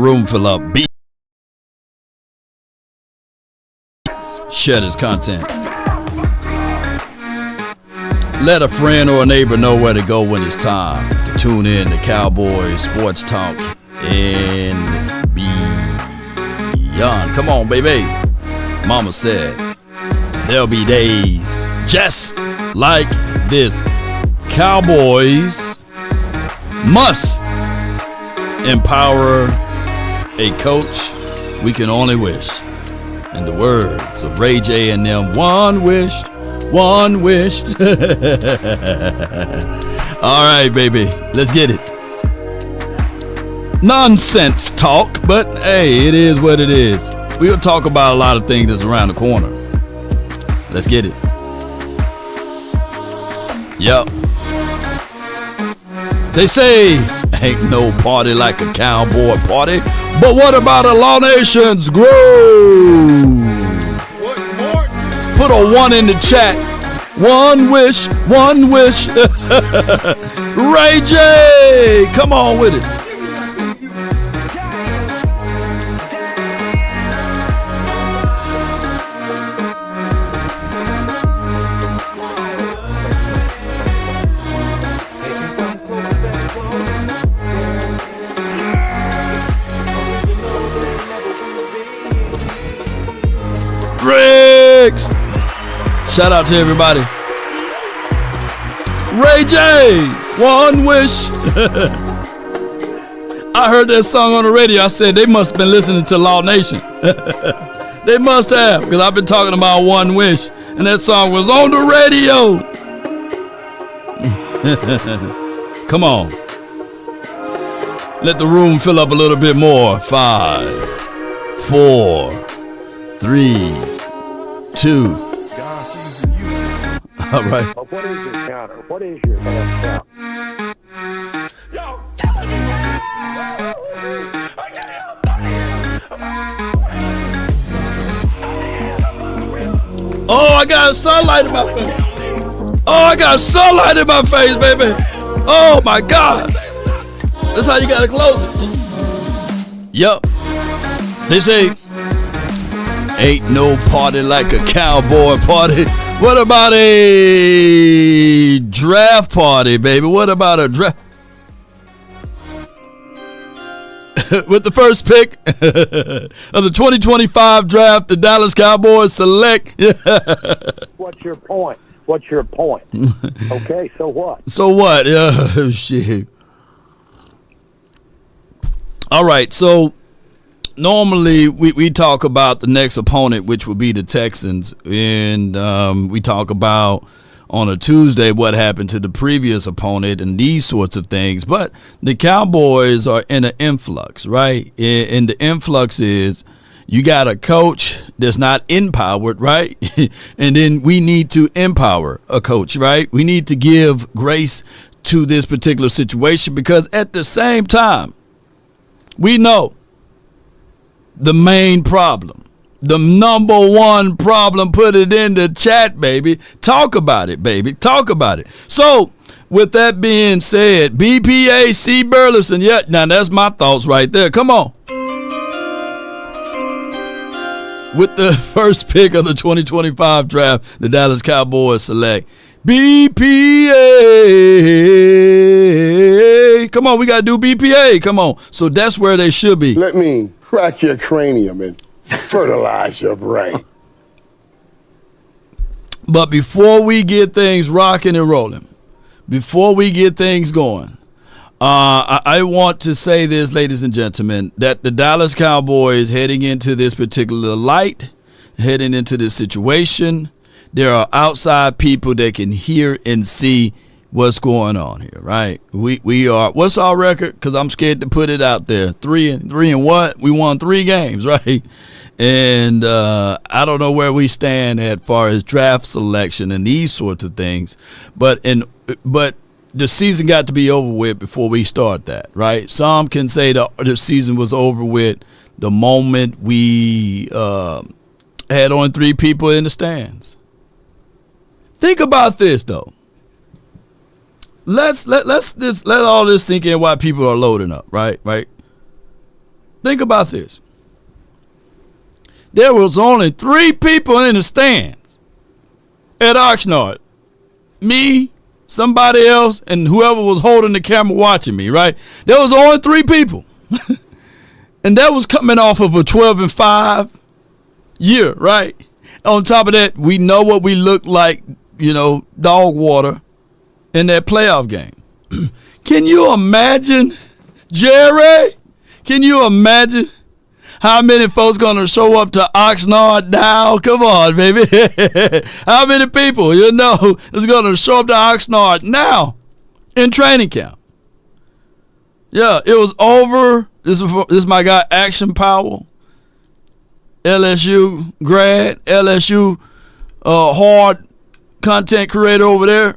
room fill up. Share this content. Let a friend or a neighbor know where to go when it's time to tune in to Cowboys Sports Talk and beyond. Come on, baby. Mama said there'll be days just like this. Cowboys must empower a coach we can only wish. In the words of Ray J and them, one wish. All right, baby, let's get it. Nonsense talk, but hey, it is what it is. We'll talk about a lot of things that's around the corner. Let's get it. Yep. They say ain't no party like a cowboy party, but what about a Law Nation's groove? Put a 1 in the chat. One wish. Ray J, come on with it. Bricks. Shout out to everybody. Ray J, one wish. I heard that song on the radio. I said they must have been listening to Law Nation. They must have, because I've been talking about one wish, and that song was on the radio. Come on. Let the room fill up a little bit more. 5, 4, 3, 2. All right. But what is your counter? What is your best count? Oh, I got sunlight in my face. Oh, I got sunlight in my face, baby. Oh, my God. That's how you got to close it. Yup. They say, ain't no party like a cowboy party. What about a draft party, baby? What about a draft? With the first pick of the 2025 draft, the Dallas Cowboys select. What's your point? Okay, so what? So what? Oh, shit. All right, so normally we talk about the next opponent, which will be the Texans, and we talk about on a Tuesday what happened to the previous opponent and these sorts of things. But the Cowboys are in an influx, right? And the influx is you got a coach that's not empowered, right? And then we need to empower a coach, right? We need to give grace to this particular situation, because at the same time, we know the main problem, the number one problem. Put it in the chat, baby. Talk about it, baby. Talk about it. So, with that being said, BPA C. Burleson. Yeah, now that's my thoughts right there. Come on. With the first pick of the 2025 draft, the Dallas Cowboys select BPA. Come on, we got to do BPA. Come on. So that's where they should be. Let me crack your cranium and fertilize your brain. But before we get things rocking and rolling, before we get things going, I want to say this, ladies and gentlemen, that the Dallas Cowboys heading into this particular light, heading into this situation, there are outside people that can hear and see what's going on here, right? We are, what's our record? Because I'm scared to put it out there. 3 and what? We won 3 games, right? And I don't know where we stand as far as draft selection and these sorts of things, but the season got to be over with before we start that, right? Some can say the season was over with the moment we had only 3 people in the stands. Think about this, though. Let's just let all this sink in while people are loading up, right? think about this. There was only 3 people in the stands at Oxnard. Me, somebody else, and whoever was holding the camera watching me, right? There was only 3 people. And that was coming off of a 12-5 year, right? On top of that, we know what we look like, dog water in that playoff game. Can you imagine, Jerry? Can you imagine how many folks going to show up to Oxnard now? Come on, baby. How many people, is going to show up to Oxnard now in training camp? Yeah, it was over. This is my guy, Action Powell, LSU grad, LSU hard content creator over there,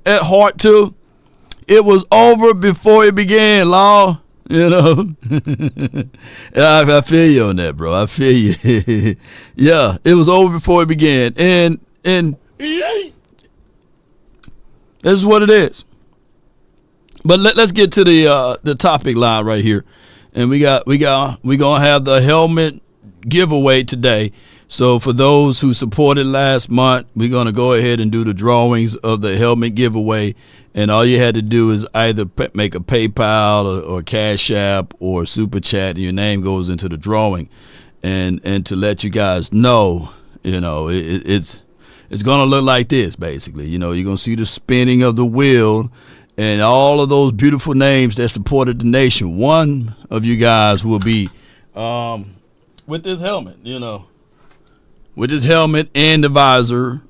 at heart too. It was over before it began, Law. I feel you on that, bro. I feel you. Yeah, it was over before it began. And this is what it is. But let's get to the topic line right here. And we gonna have the helmet giveaway today. So for those who supported last month, we're gonna go ahead and do the drawings of the helmet giveaway. And all you had to do is either make a PayPal or Cash App or Super Chat, and your name goes into the drawing. And to let you guys know, it's gonna look like this basically. You're gonna see the spinning of the wheel. And all of those beautiful names that supported the nation, one of you guys will be with this helmet, with this helmet and the visor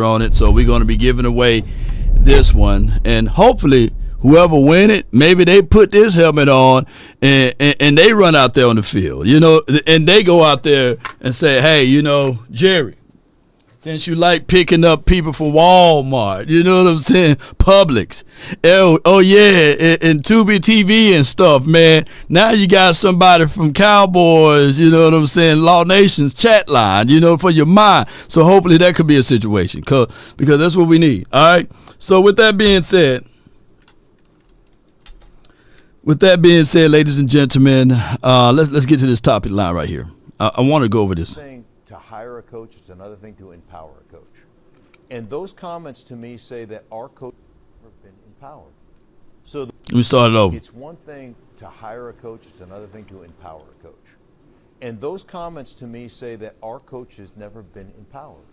on it. So we're going to be giving away this one, and hopefully whoever win it, maybe they put this helmet on and they run out there on the field, and they go out there and say, hey, Jerry, since you like picking up people from Walmart, you know what I'm saying? Publix. Oh yeah, and Tubi TV and stuff, man. Now you got somebody from Cowboys, you know what I'm saying? Law Nation's chat line, for your mind. So hopefully that could be a situation, because that's what we need. All right. So with that being said, ladies and gentlemen, let's get to this topic line right here. I want to go over this. To hire a coach, it's another thing to empower a coach. And those comments to me say that our coach has never been empowered. So let me start it over. It's one thing to hire a coach, it's another thing to empower a coach. And those comments to me say that our coach has never been empowered.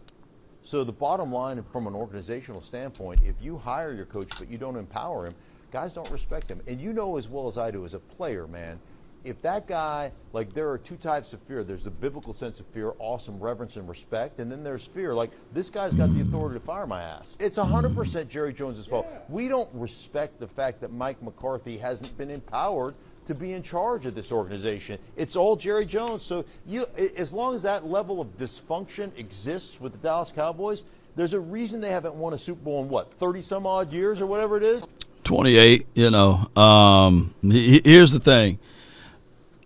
So the bottom line from an organizational standpoint, if you hire your coach but you don't empower him, guys don't respect him. And you know as well as I do as a player, man, if that guy, there are 2 types of fear. There's the biblical sense of fear, awesome reverence and respect, and then there's fear. This guy's got the authority to fire my ass. It's 100% Jerry Jones' fault. Yeah. We don't respect the fact that Mike McCarthy hasn't been empowered to be in charge of this organization. It's all Jerry Jones. So as long as that level of dysfunction exists with the Dallas Cowboys, there's a reason they haven't won a Super Bowl in 30 some odd years or whatever it is? 28, Here's the thing.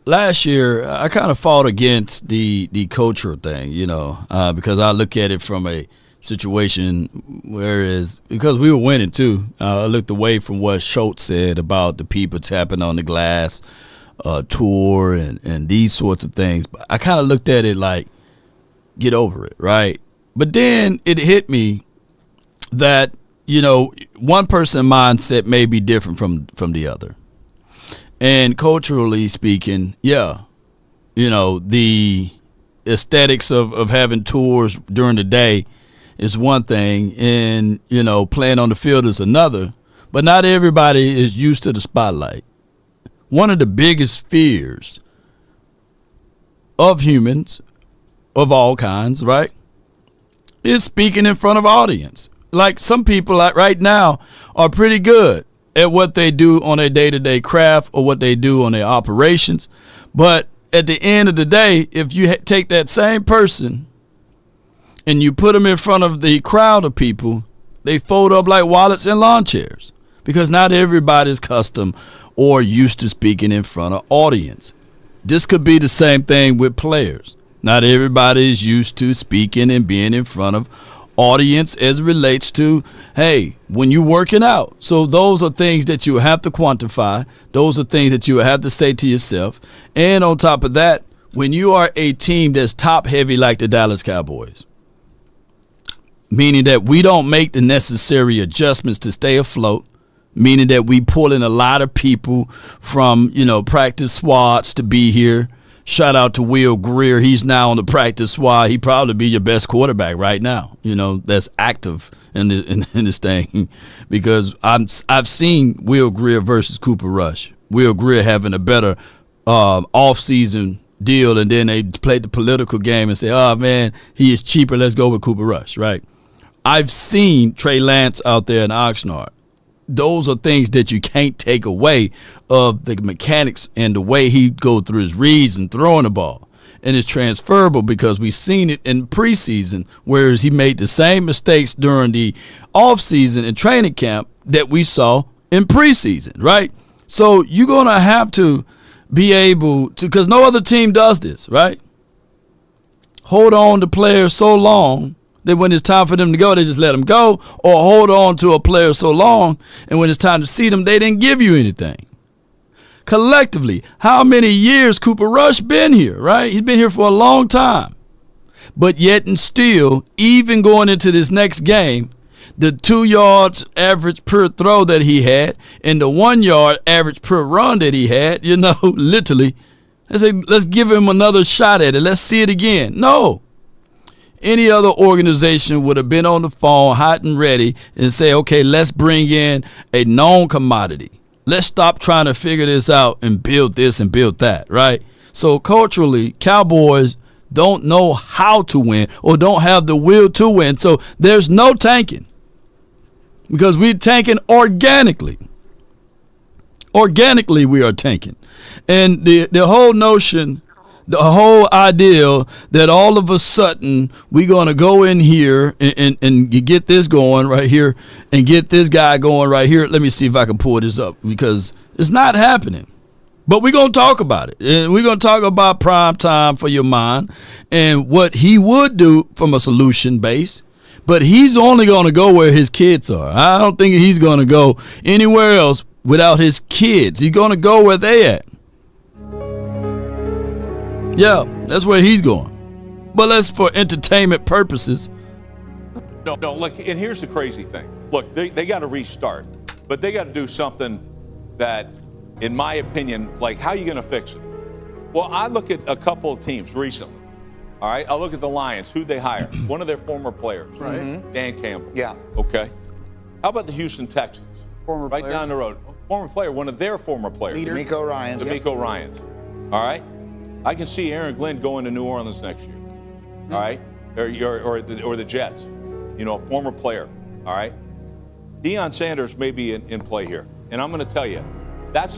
Last year, I kind of fought against the culture thing, because I look at it from a situation because we were winning too. I looked away from what Schultz said about the people tapping on the glass tour and these sorts of things. But I kind of looked at it like, get over it, right? But then it hit me that, one person mindset may be different from the other. And culturally speaking, the aesthetics of having tours during the day is one thing, and, playing on the field is another. But not everybody is used to the spotlight. One of the biggest fears of humans of all kinds, right, is speaking in front of audience. Like some people right now are pretty good at what they do on their day-to-day craft or what they do on their operations. But at the end of the day, if you take that same person and you put them in front of the crowd of people, they fold up like wallets and lawn chairs, because not everybody's custom or used to speaking in front of audience. This could be the same thing with players. Not everybody is used to speaking and being in front of audience as it relates to, hey, when you're working out. So those are things that you have to quantify. Those are things that you have to say to yourself. And on top of that, when you are a team that's top heavy like the Dallas Cowboys, meaning that we don't make the necessary adjustments to stay afloat, meaning that we pull in a lot of people from, practice squads to be here. Shout out to Will Greer. He's now on the practice squad. He probably be your best quarterback right now, that's active in this thing, because I've seen Will Greer versus Cooper Rush. Will Greer having a better off-season deal, and then they played the political game and say, oh, man, he is cheaper. Let's go with Cooper Rush, right? I've seen Trey Lance out there in Oxnard. Those are things that you can't take away of the mechanics and the way he go through his reads and throwing the ball. And it's transferable because we've seen it in preseason, whereas he made the same mistakes during the offseason and training camp that we saw in preseason, right? So you're going to have to be able to, because no other team does this, right? Hold on to players so long that when it's time for them to go, they just let them go, or hold on to a player so long, and when it's time to see them, they didn't give you anything. Collectively, how many years Cooper Rush been here, right? He's been here for a long time. But yet and still, even going into this next game, the 2 yards average per throw that he had and the 1 yard average per run that he had, literally, I say, let's give him another shot at it. Let's see it again. No. Any other organization would have been on the phone hot and ready and say, okay, let's bring in a known commodity. Let's stop trying to figure this out and build this and build that, right? So culturally, Cowboys don't know how to win or don't have the will to win. So there's no tanking because we're tanking organically. Organically, we are tanking. And the whole notion, the whole idea that all of a sudden we're going to go in here and get this going right here and get this guy going right here. Let me see if I can pull this up because it's not happening. But we're going to talk about it. And we're going to talk about prime time for your mind and what he would do from a solution base. But he's only going to go where his kids are. I don't think he's going to go anywhere else without his kids. He's going to go where they at. Yeah, that's where he's going. But that's for entertainment purposes. No, look, and here's the crazy thing. Look, they got to restart, but they got to do something that, in my opinion, like, how are you going to fix it? Well, I look at a couple of teams recently. All right, I look at the Lions, who they hired. One of their former players, right? Dan Campbell. Yeah. Okay. How about the Houston Texans? Former right player. Down the road. Former player, one of their former players. D'Amico Ryans. D'Amico Ryans. All right. I can see Aaron Glenn going to New Orleans next year. All right, or the Jets. A former player. All right. Deion Sanders may be in play here, and I'm going to tell you,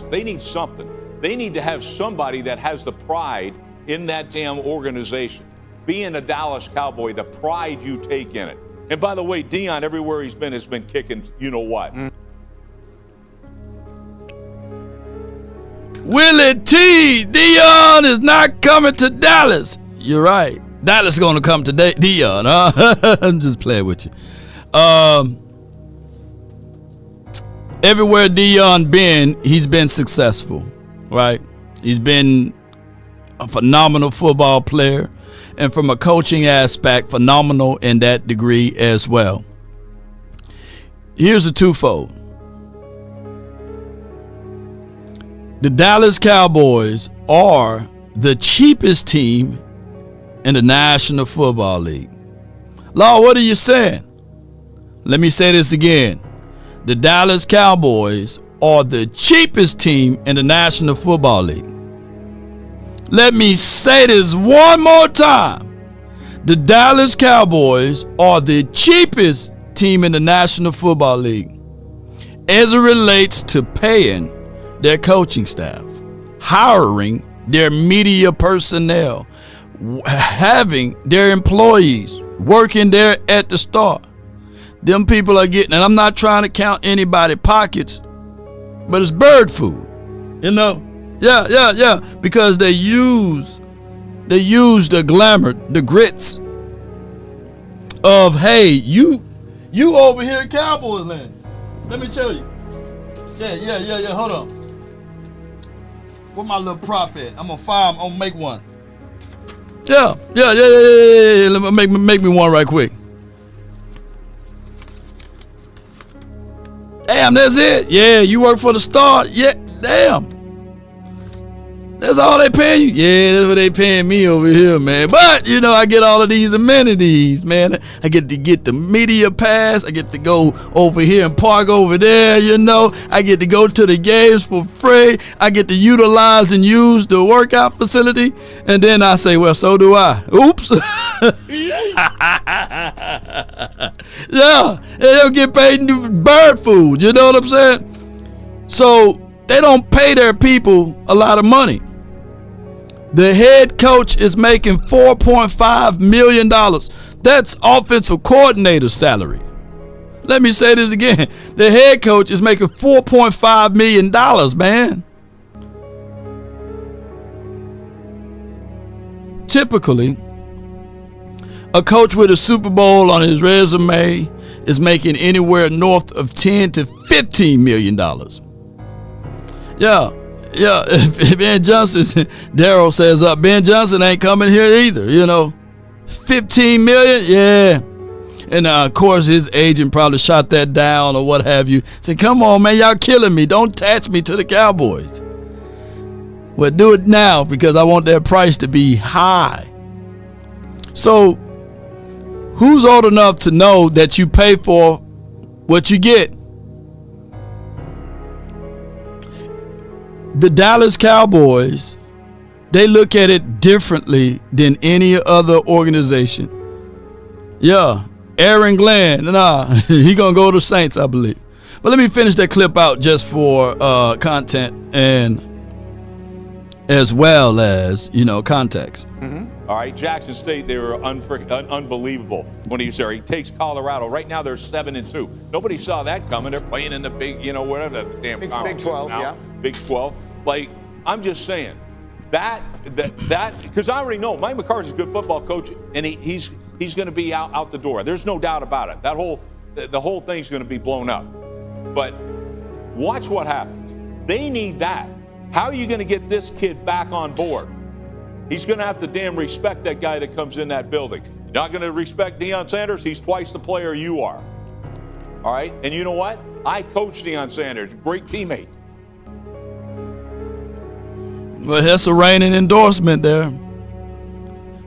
they need something. They need to have somebody that has the pride in that damn organization. Being a Dallas Cowboy, the pride you take in it. And by the way, Deion, everywhere he's been, has been kicking. You know what? Willie T. Deion is not coming to Dallas. You're right. Dallas is going to come to Deion. Huh? I'm just playing with you. Everywhere Deion been, he's been successful, right? He's been a phenomenal football player, and from a coaching aspect, phenomenal in that degree as well. Here's a twofold. The Dallas Cowboys are the cheapest team in the National Football League. Law, what are you saying? Let me say this again. The Dallas Cowboys are the cheapest team in the National Football League. Let me say this one more time. The Dallas Cowboys are the cheapest team in the National Football League as it relates to paying their coaching staff, hiring their media personnel, having their employees working there at the start. Them people are getting, and I'm not trying to count anybody's pockets, but it's bird food, Yeah, because they use the glamour, the grits of, hey, you over here at Cowboys land. Let me tell you. Yeah. Hold on. Where my little prop at? I'm gonna fire him. I'm gonna make one. Yeah. Let me make me one right quick. Damn, that's it. Yeah, you work for the Star. Yeah, damn. That's all they paying you? Yeah, that's what they paying me over here, man. But, I get all of these amenities, man. I get to get the media pass. I get to go over here and park over there, I get to go to the games for free. I get to utilize and use the workout facility. And then I say, well, so do I. Oops. Yeah, they don't get paid in bird food. You know what I'm saying? So they don't pay their people a lot of money. The head coach is making $4.5 million. That's offensive coordinator salary. Let me say this again. The head coach is making $4.5 million, man. Typically, a coach with a Super Bowl on his resume is making anywhere north of $10 to $15 million. Yeah, Ben Johnson, Daryl says, Ben Johnson ain't coming here either, $15 million, yeah. And of course, his agent probably shot that down or what have you. Said, come on, man, y'all killing me. Don't attach me to the Cowboys. Well, do it now because I want that price to be high. So, who's old enough to know that you pay for what you get? The Dallas Cowboys, they look at it differently than any other organization. Yeah, Aaron Glenn, he gonna go to Saints, I believe. But let me finish that clip out just for content and as well as, context. All right, Jackson State, they were unbelievable when he was there. He takes Colorado. Right now, they're 7-2. Nobody saw that coming. They're playing in the big, whatever the damn Big conference 12, now. yeah. Big 12. Like, I'm just saying that because I already know Mike McCarthy's a good football coach, and he's going to be out the door. There's no doubt about it. The whole thing's going to be blown up. But watch what happens. They need that. How are you going to get this kid back on board? He's going to have to damn respect that guy that comes in that building. You're not going to respect Deion Sanders? He's twice the player you are. All right? And you know what? I coached Deion Sanders. Great teammate. Well, that's a reigning endorsement there.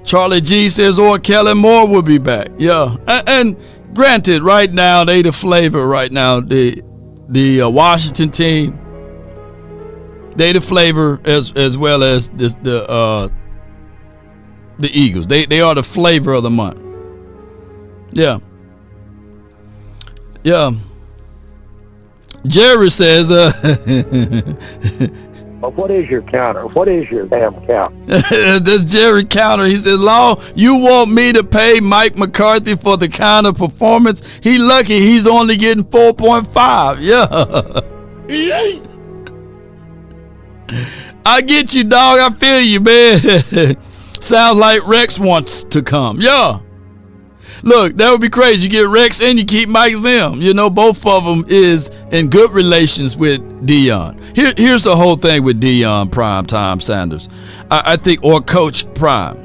Charlie G says, or Kellen Moore will be back. Yeah. And granted, right now, they the flavor right now. The Washington team, they the flavor as well as the Eagles. They are the flavor of the month. Yeah. Yeah. Jerry says, But what is your counter? What is your damn counter? That's Jerry Counter. He says, Law, you want me to pay Mike McCarthy for the kind of performance? He lucky he's only getting 4.5. Yeah. I get you, dog. I feel you, man. Sounds like Rex wants to come. Yeah. Look, that would be crazy. You get Rex and you keep Mike Zim. Both of them is in good relations with Deion. Here's the whole thing with Deion Primetime Sanders. I think, or Coach Prime.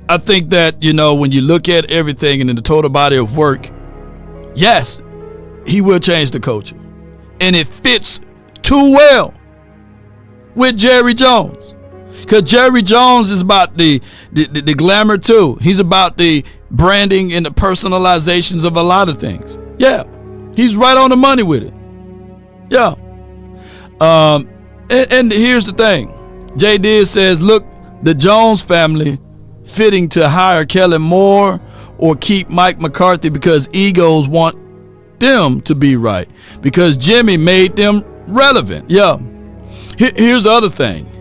I think that, when you look at everything and in the total body of work, yes, he will change the culture. And it fits too well with Jerry Jones. Because Jerry Jones is about the glamour too. He's about the branding and the personalizations of a lot of things. Yeah, he's right on the money with it. Yeah. And here's the thing. Jay Diz says, look, the Jones family fitting to hire Kellen Moore or keep Mike McCarthy because egos want them to be right. Because Jimmy made them relevant. Yeah. Here's the other thing.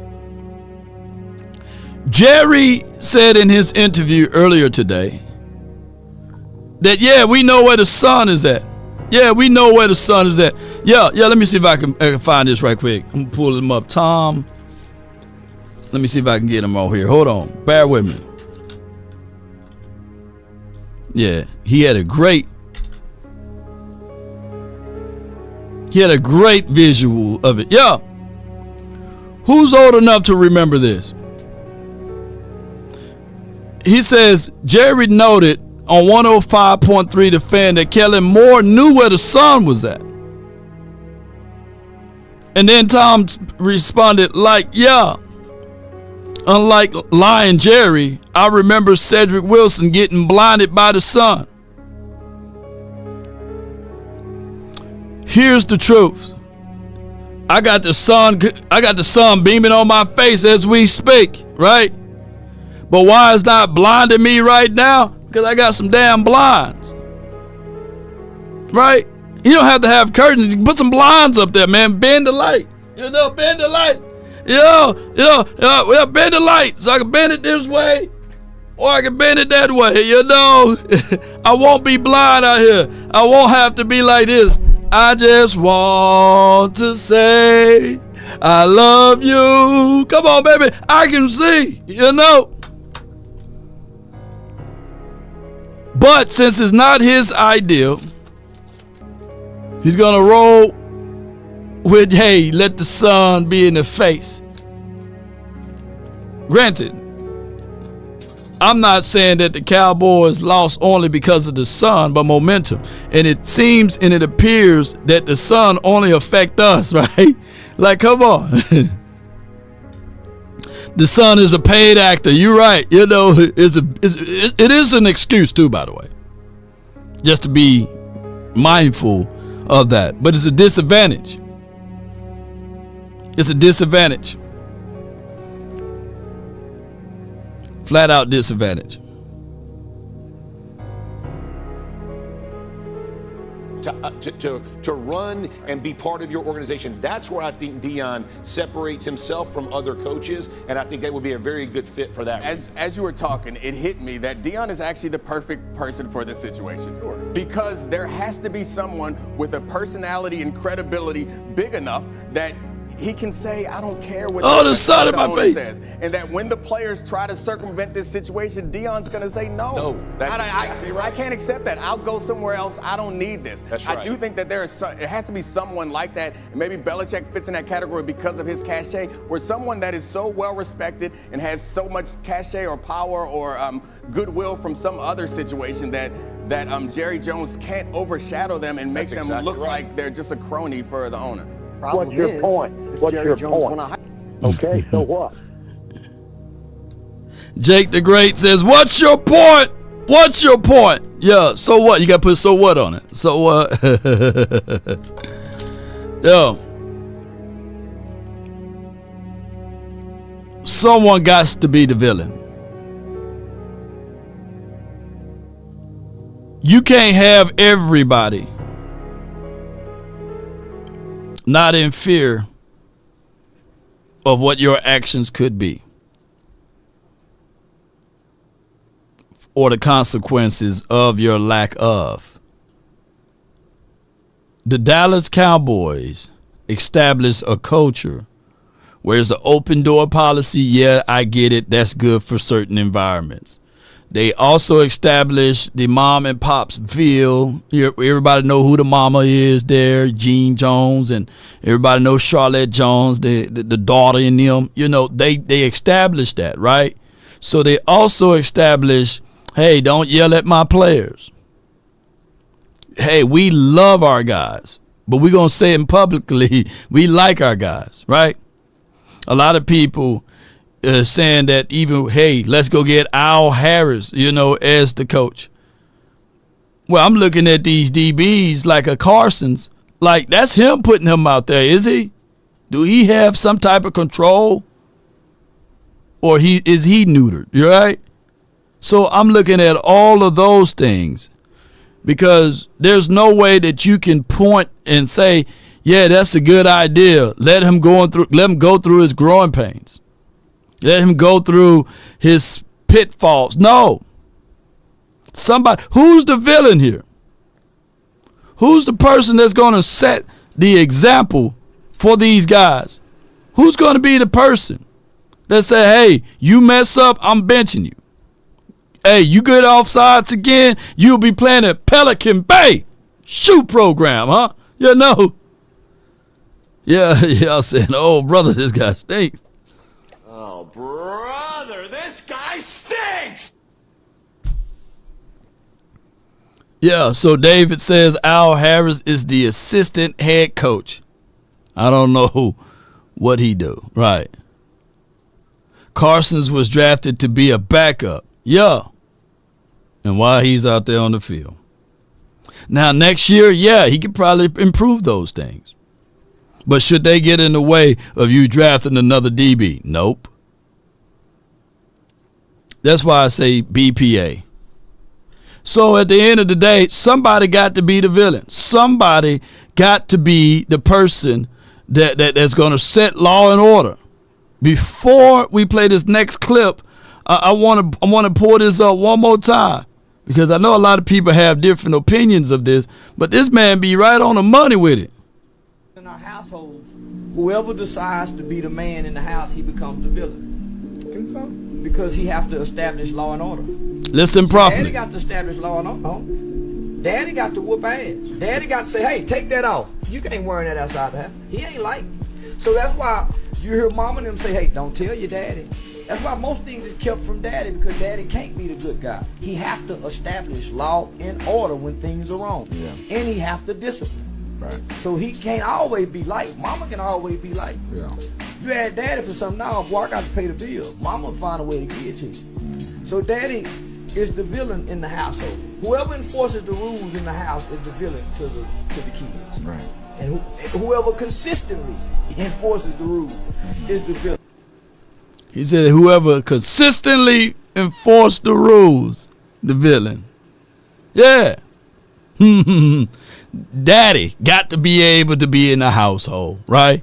Jerry said in his interview earlier today that, yeah, we know where the sun is at. Yeah, we know where the sun is at. Yeah, let me see if I can find this right quick. I'm going to pull him up. Tom. Let me see if I can get him over here. Hold on. Bear with me. Yeah, he had a great visual of it. Yeah. Who's old enough to remember this? He says, Jerry noted on 105.3 The Fan that Kellen Moore knew where the sun was at. And then Tom responded like, yeah. Unlike lying Jerry, I remember Cedric Wilson getting blinded by the sun. Here's the truth. I got the sun beaming on my face as we speak, right? But why is not blinding me right now? Because I got some damn blinds. Right? You don't have to have curtains. You can put some blinds up there, man. Bend the light. Bend the light. Bend the light. So I can bend it this way or I can bend it that way. I won't be blind out here. I won't have to be like this. I just want to say I love you. Come on, baby. I can see, But since it's not his ideal, he's going to roll with, hey, let the sun be in the face. Granted, I'm not saying that the Cowboys lost only because of the sun, but momentum. And it seems and it appears that the sun only affects us, right? Like, come on. The son is a paid actor. You're right. It is an excuse too, by the way. Just to be mindful of that. But it's a disadvantage. It's a disadvantage. Flat out disadvantage. To run and be part of your organization. That's where I think Deion separates himself from other coaches, and I think that would be a very good fit for that. As you were talking, it hit me that Deion is actually the perfect person for this situation. Sure. Because there has to be someone with a personality and credibility big enough that he can say, I don't care what the sun in my face says. And that when the players try to circumvent this situation, Deion's going to say, no, that's exactly right. I can't accept that. I'll go somewhere else. I don't need this. That's right. I do think that it has to be someone like that. And maybe Belichick fits in that category because of his cachet, where someone that is so well respected and has so much cachet or power or goodwill from some other situation that Jerry Jones can't overshadow them and make them look like they're just a crony for the owner. What's your point? What's your point? Okay, so what? Jake the Great says, what's your point? What's your point? Yeah, so what? You got to put so what on it. So what? Yo. Someone got to be the villain. You can't have everybody not in fear of what your actions could be or the consequences of your lack of. The Dallas Cowboys established a culture where it's an open door policy. Yeah, I get it. That's good for certain environments. They also established the mom and pop's feel. Everybody know who the mama is there, Jean Jones, and everybody knows Charlotte Jones, the daughter in them. They established that, right? So they also established, hey, don't yell at my players. Hey, we love our guys, but we're going to say it publicly, we like our guys, right? A lot of people saying that even, hey, let's go get Al Harris, as the coach. Well, I'm looking at these DBs like a Carson's. Like, that's him putting him out there, is he? Do he have some type of control? Or is he neutered, you right? So I'm looking at all of those things because there's no way that you can point and say, yeah, that's a good idea. Let him go through his growing pains. Let him go through his pitfalls. No. Somebody, who's the villain here? Who's the person that's going to set the example for these guys? Who's going to be the person that say, hey, you mess up, I'm benching you. Hey, you get offsides again, you'll be playing at Pelican Bay shoe program, huh? You know. Yeah, y'all saying, oh, brother, this guy stinks. Oh, brother, this guy stinks! Yeah, so David says Al Harris is the assistant head coach. I don't know what he do. Right. Carson's was drafted to be a backup. Yeah. And why he's out there on the field. Now, next year, yeah, he could probably improve those things. But should they get in the way of you drafting another DB? Nope. That's why I say BPA. So at the end of the day, somebody got to be the villain. Somebody got to be the person that's going to set law and order. Before we play this next clip, I want to pour this up one more time because I know a lot of people have different opinions of this, but this man be right on the money with it. In our households, whoever decides to be the man in the house, he becomes the villain. Think so? Because he have to establish law and order. Listen properly. Daddy got to establish law and order. Daddy got to whoop ass. Daddy got to say, hey, take that off. You ain't wearing that outside the house. He ain't like it. So that's why you hear mama and them say, hey, don't tell your daddy. That's why most things is kept from daddy, because daddy can't be the good guy. He have to establish law and order when things are wrong. Yeah. And he have to discipline. Right. So he can't always be like. Mama can always be like. Yeah. You ask daddy for something now, boy, I got to pay the bill. Mama will find a way to give it to you. So daddy is the villain in the household. Whoever enforces the rules in the house is the villain to the kids. Right. And whoever consistently enforces the rules is the villain. He said whoever consistently enforced the rules, the villain. Yeah. Daddy got to be able to be in the household, right?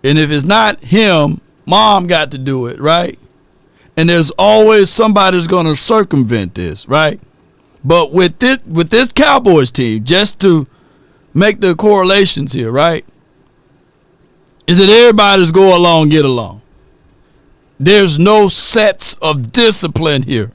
And if it's not him, mom got to do it, right? And there's always somebody that's going to circumvent this, right? But with this Cowboys team, just to make the correlations here, right? Is that everybody's go along, get along. There's no sets of discipline here.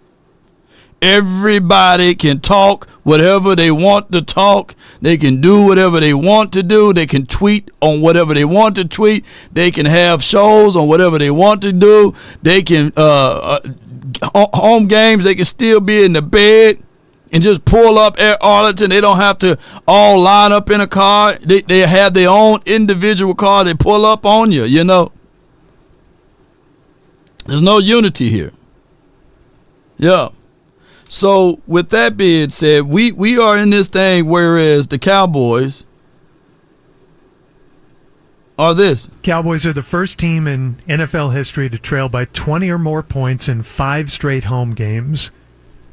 Everybody can talk whatever they want to talk. They can do whatever they want to do. They can tweet on whatever they want to tweet. They can have shows on whatever they want to do. They can home games. They can still be in the bed and just pull up at Arlington. They don't have to all line up in a car. They have their own individual car. They pull up on you, you know. There's no unity here. Yeah. So with that being said, we are in this thing, whereas the Cowboys are this. Cowboys are the first team in NFL history to trail by 20 or more points in 5 straight home games.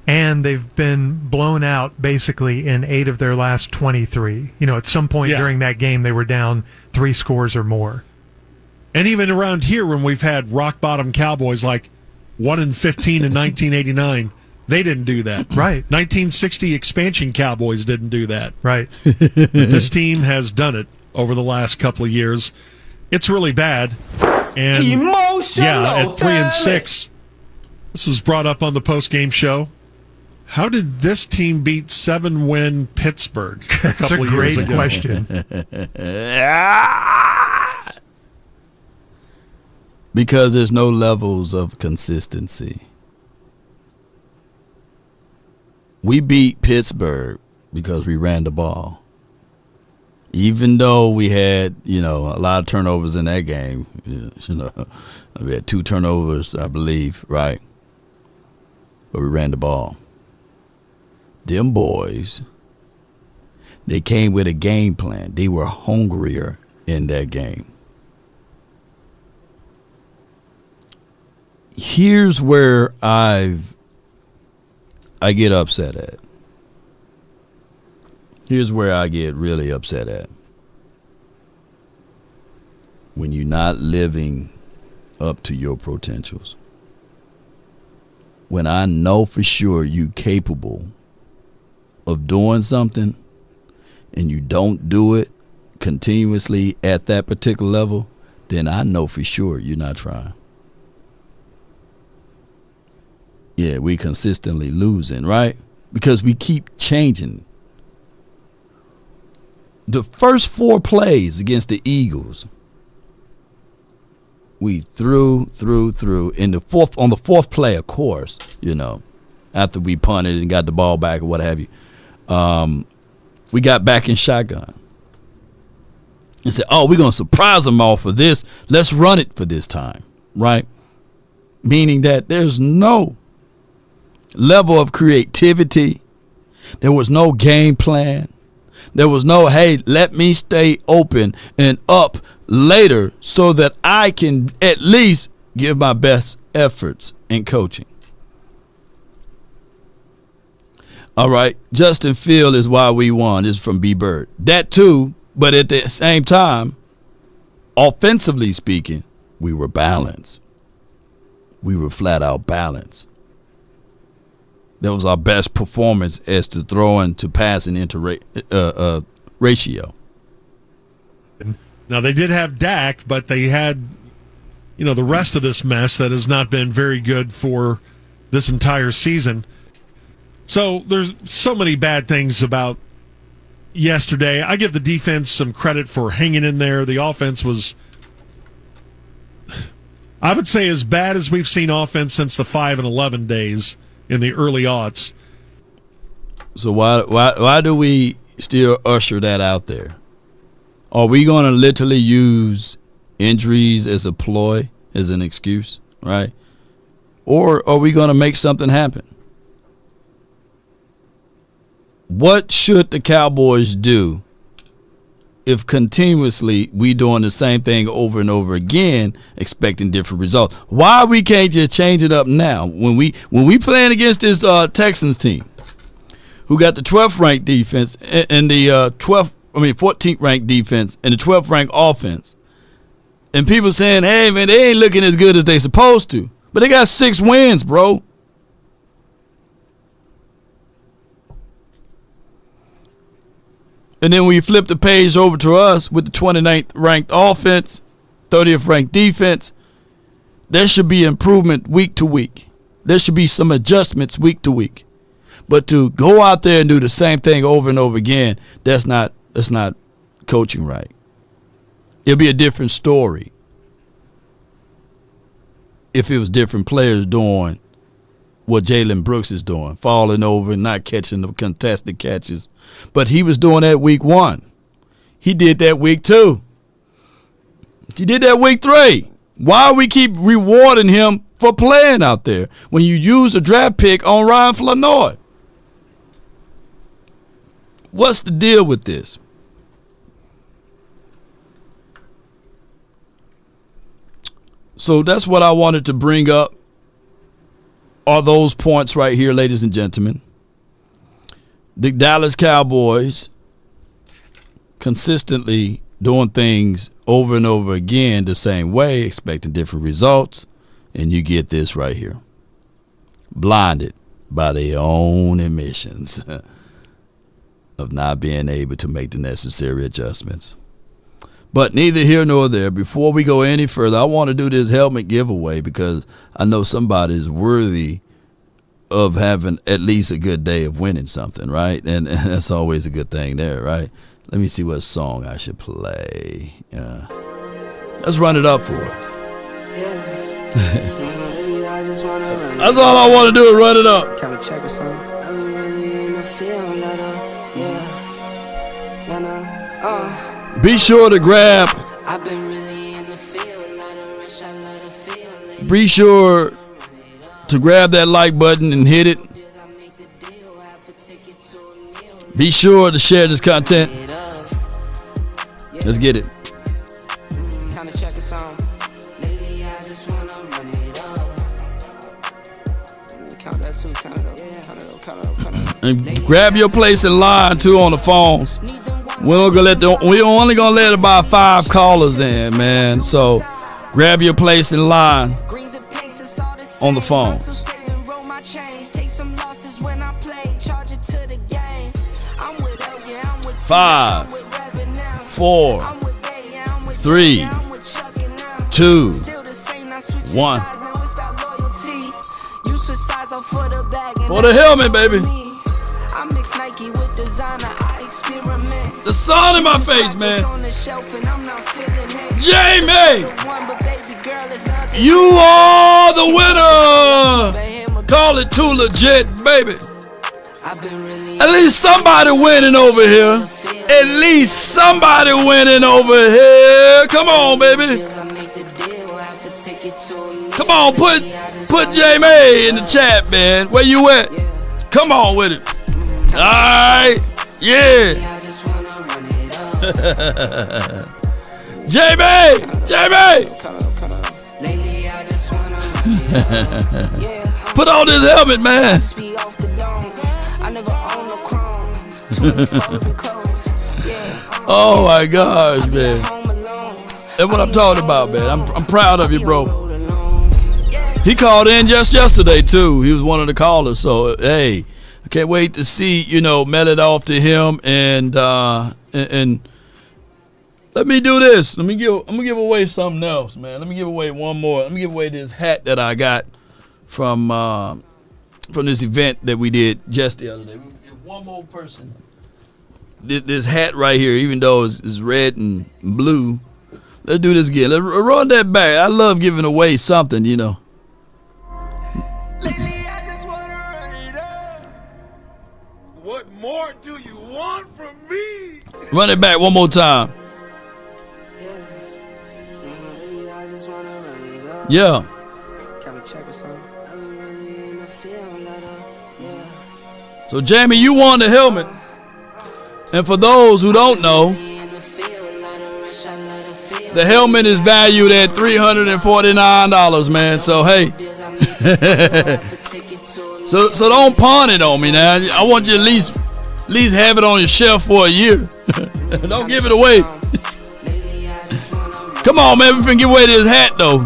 And they've been blown out basically in 8 of their last 23. You know, at some point during that game, they were down 3 scores or more. And even around here, when we've had rock bottom Cowboys like 1-15 in 1989, they didn't do that. Right. 1960 expansion Cowboys didn't do that. Right. But this team has done it over the last couple of years. It's really bad. And Emotional. at 3-6, this was brought up on the post-game show. How did this team beat 7-win Pittsburgh a couple of years ago? That's a great question. Because there's no levels of consistency. We beat Pittsburgh because we ran the ball. Even though we had, a lot of turnovers in that game. We had 2 turnovers, I believe, right? But we ran the ball. Them boys, they came with a game plan. They were hungrier in that game. Here's where I get upset at. Here's where I get really upset at. When you're not living up to your potentials. When I know for sure you're capable of doing something and you don't do it continuously at that particular level, then I know for sure you're not trying. Yeah, we consistently losing, right? Because we keep changing. The first 4 plays against the Eagles, we threw. In the on the fourth play, of course, after we punted and got the ball back or what have you, we got back in shotgun and said, oh, we're going to surprise them all for this. Let's run it for this time, right? Meaning that there's no level of creativity. There was no game plan. There was no, hey, let me stay open and up later so that I can at least give my best efforts in coaching. All right, Justin Field is why we won. This is from B. Bird. That too, but at the same time, offensively speaking, we were balanced. We were flat out balanced. That was our best performance as to throwing to passing into ratio. Now, they did have Dak, but they had, the rest of this mess that has not been very good for this entire season. So there's so many bad things about yesterday. I give the defense some credit for hanging in there. The offense was, I would say, as bad as we've seen offense since the 5-11 days in the early aughts. So why do we still usher that out there? Are we going to literally use injuries as a ploy, as an excuse, right? Or are we going to make something happen? What should the Cowboys do if continuously we doing the same thing over and over again, expecting different results? Why we can't just change it up now when we playing against this Texans team, who got the 12th ranked defense and the 14th ranked defense and the 12th ranked offense, and people saying, hey man, they ain't looking as good as they supposed to, but they got 6 wins, bro. And then when you flip the page over to us with the 29th ranked offense, 30th ranked defense, there should be improvement week to week. There should be some adjustments week to week. But to go out there and do the same thing over and over again, that's not coaching right. It'll be a different story if it was different players doing what Jalen Brooks is doing, falling over and not catching the contested catches. But he was doing that week 1. He did that week 2. He did that week 3. Why we keep rewarding him for playing out there when you use a draft pick on Ryan Flournoy? What's the deal with this? So that's what I wanted to bring up. Are those points right here, ladies and gentlemen. The Dallas Cowboys consistently doing things over and over again the same way, expecting different results, and you get this right here. Blinded by their own admissions of not being able to make the necessary adjustments. But neither here nor there. Before we go any further, I want to do this helmet giveaway because I know somebody's worthy of having at least a good day of winning something, right? And that's always a good thing there, right? Let me see what song I should play. Yeah. Let's run it up for it. That's all I want to do is run it up. Can we check or something? I've been really in the field, let up, yeah. Be sure to grab. I've been really in the field, let her rush, I let her feel. Be sure to grab that like button and hit it. Be sure to share this content. Let's get it. Kind of check us on. Lately, I just wanna run it up. Count that too, count it up, count it up. And grab your place in line too on the phones. We're only gonna let about 5 callers in, man. So grab your place in line on the phone. 5, 4, 3, 2, 1. For the helmet, baby. I mix Nike with designer, I experiment. The sun in my face, man. On the shelf and I'm not feeling it. Jamie, you are the winner. Call it too legit, baby. At least somebody winning over here. At least somebody winning over here. Come on, baby. Come on, put Jamie in the chat, man. Where you at? Come on with it. All right. Yeah. Jamie. Put on this helmet, man. Oh my gosh, man. That's what I'm talking about, man. I'm proud of you, bro. He called in just yesterday too. He was one of the callers. So hey, I can't wait to see, mail it off to him and let me do this. I'm gonna give away something else, man. Let me give away one more. Let me give away this hat that I got from this event that we did just the other day. If one more person, this hat right here, even though it's red and blue. Let's do this again. Let's run that back. I love giving away something, What more do you want from me? Run it back one more time. Yeah. So Jamie, you won the helmet. And for those who don't know, the helmet is valued at $349, man. So hey. So don't pawn it on me now. I want you at least have it on your shelf for a year. Don't give it away. Come on, man. We finna give away this hat though.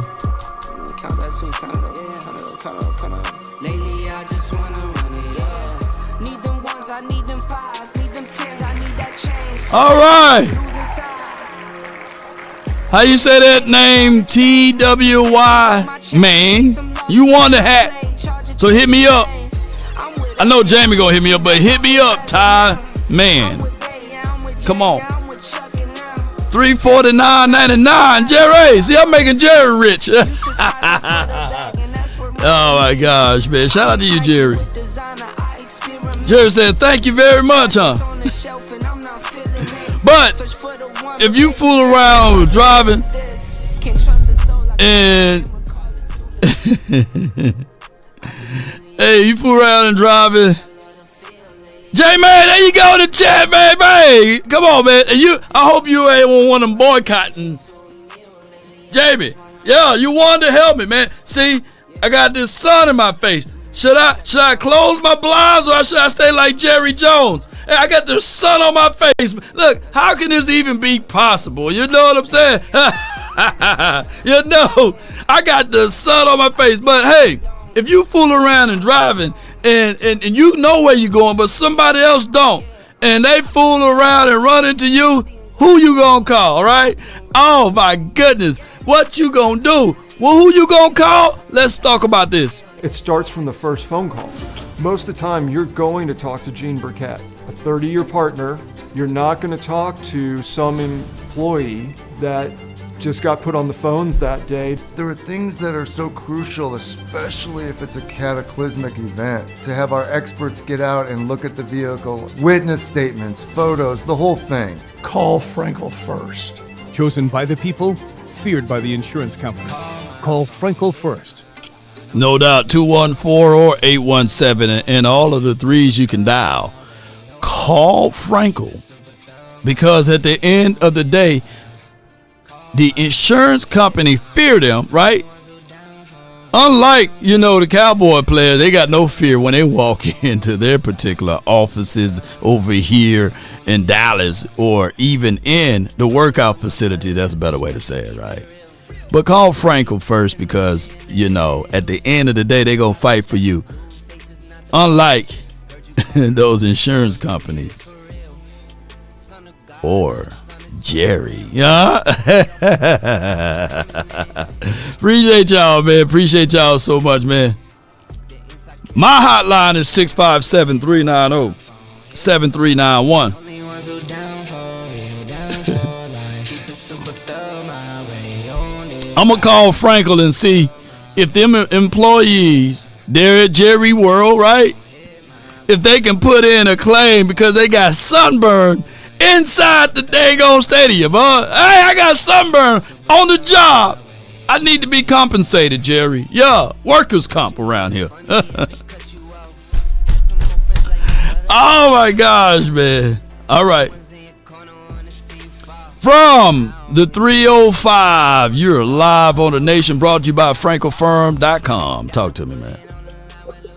All right. How you say that name? TWY, man. You won the hat. So hit me up. I know Jamie gonna hit me up, but hit me up, Ty, man. Come on. $349.99. Jerry, see, I'm making Jerry rich. Oh my gosh, man. Shout out to you, Jerry. Jerry said, thank you very much, huh? But if you fool around with driving and hey, you fool around and driving. J-Man, there you go in the chat, baby. Come on, man. And I hope you ain't one of them boycotting. Jamie, yeah, you won the helmet, man. See, I got this sun in my face. Should I close my blinds or should I stay like Jerry Jones? Hey, I got the sun on my face. Look, how can this even be possible? You know what I'm saying? I got the sun on my face. But hey, if you fool around and driving and you know where you're going, but somebody else don't, and they fool around and run into you, who you gonna call, right? Oh my goodness, what you gonna do? Well, who you gonna call? Let's talk about this. It starts from the first phone call. Most of the time, you're going to talk to Gene Burkett, a 30-year partner. You're not going to talk to some employee that just got put on the phones that day. There are things that are so crucial, especially if it's a cataclysmic event, to have our experts get out and look at the vehicle, witness statements, photos, the whole thing. Call Frenkel first. Chosen by the people, feared by the insurance companies. Call Frenkel first. No doubt, 214 or 817, and all of the threes you can dial. Call Frenkel, because at the end of the day, the insurance company fear them, right? Unlike, the Cowboy players, they got no fear when they walk into their particular offices over here in Dallas or even in the workout facility. That's a better way to say it, right? But call Frenkel first because, at the end of the day, they going to fight for you. Unlike those insurance companies. Or Jerry. Yeah. Appreciate y'all, man. Appreciate y'all so much, man. My hotline is 657-390-7391. I'm going to call Frenkel and see if them employees, they're at Jerry World, right? If they can put in a claim because they got sunburn inside the daggone stadium, huh? Hey, I got sunburn on the job. I need to be compensated, Jerry. Yeah, workers' comp around here. Oh, my gosh, man. All right. From the 305, you're live on The Nation, brought to you by FrenkelFirm.com. Talk to me, man.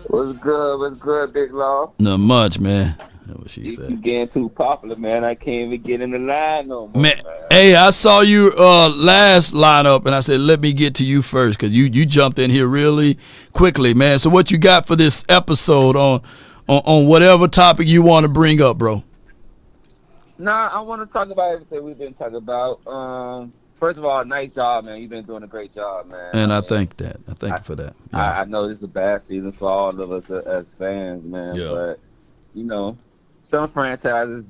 What's good? What's good, Big Law? Not much, man. That's what she said. You getting too popular, man. I can't even get in the line no more, Man, hey, I saw you last lineup, and I said, let me get to you first, because you jumped in here really quickly, man. So what you got for this episode on whatever topic you want to bring up, bro? Nah, I want to talk about everything we've been talking about. First of all, nice job, man. You've been doing a great job, man. And I thank that. I thank you for that. Yeah. I know this is a bad season for all of us as fans, man. Yeah. But, you know, some franchises,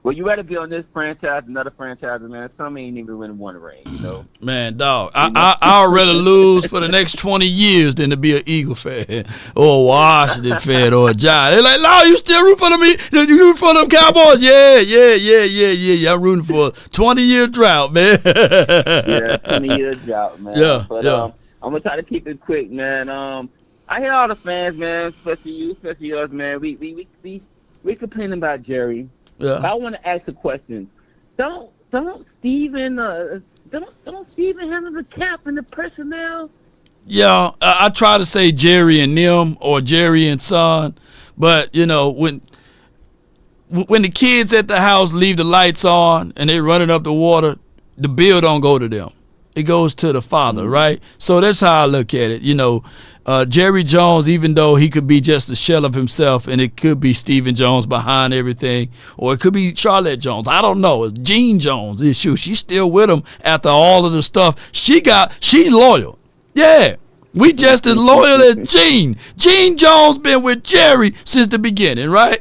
well, you rather be on this franchise than another franchise, man. Some ain't even really won a ring, you know. Man, dog, I'd rather lose for the next 20 years than to be an Eagle fan or a Washington fan or a Giant. They're like, no, you still root for them? You root for them Cowboys? Yeah. I'm rooting for a 20-year drought, man. Yeah, 20-year drought, man. Yeah, but, yeah. I'm going to try to keep it quick, man. I hear all the fans, man, especially you, especially us, man. We complaining about Jerry. Yeah. I want to ask a question. Don't Steven handle the cap and the personnel? Yeah, I try to say Jerry and them or Jerry and son, but you know when the kids at the house leave the lights on and they running up the water, the bill don't go to them. It goes to the father, right? So that's how I look at it. You know, Jerry Jones, even though he could be just a shell of himself, and it could be Stephen Jones behind everything, or it could be Charlotte Jones. I don't know. It's Jean Jones. She's still with him after all of the stuff. She's loyal. Yeah. We just as loyal as Gene. Gene Jones been with Jerry since the beginning, right?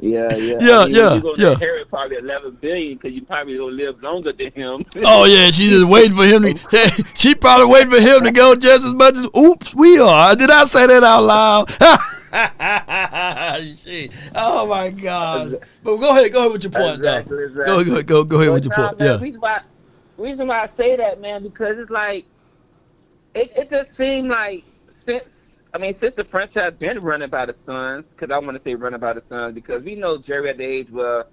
Yeah. Yeah. You're going to inherit probably $11 billion because you probably going to live longer than him. Oh, yeah, she's just waiting for him to – she probably waiting for him to go just as much as – oops, we are. Did I say that out loud? Oh, my God. But go ahead with your point, exactly. Go ahead with your point. Man, Yeah. reason why I say that, man, because it's like – It just seemed like since the franchise been running by the Suns, because I want to say running by the Suns, because we know Jerry at the age where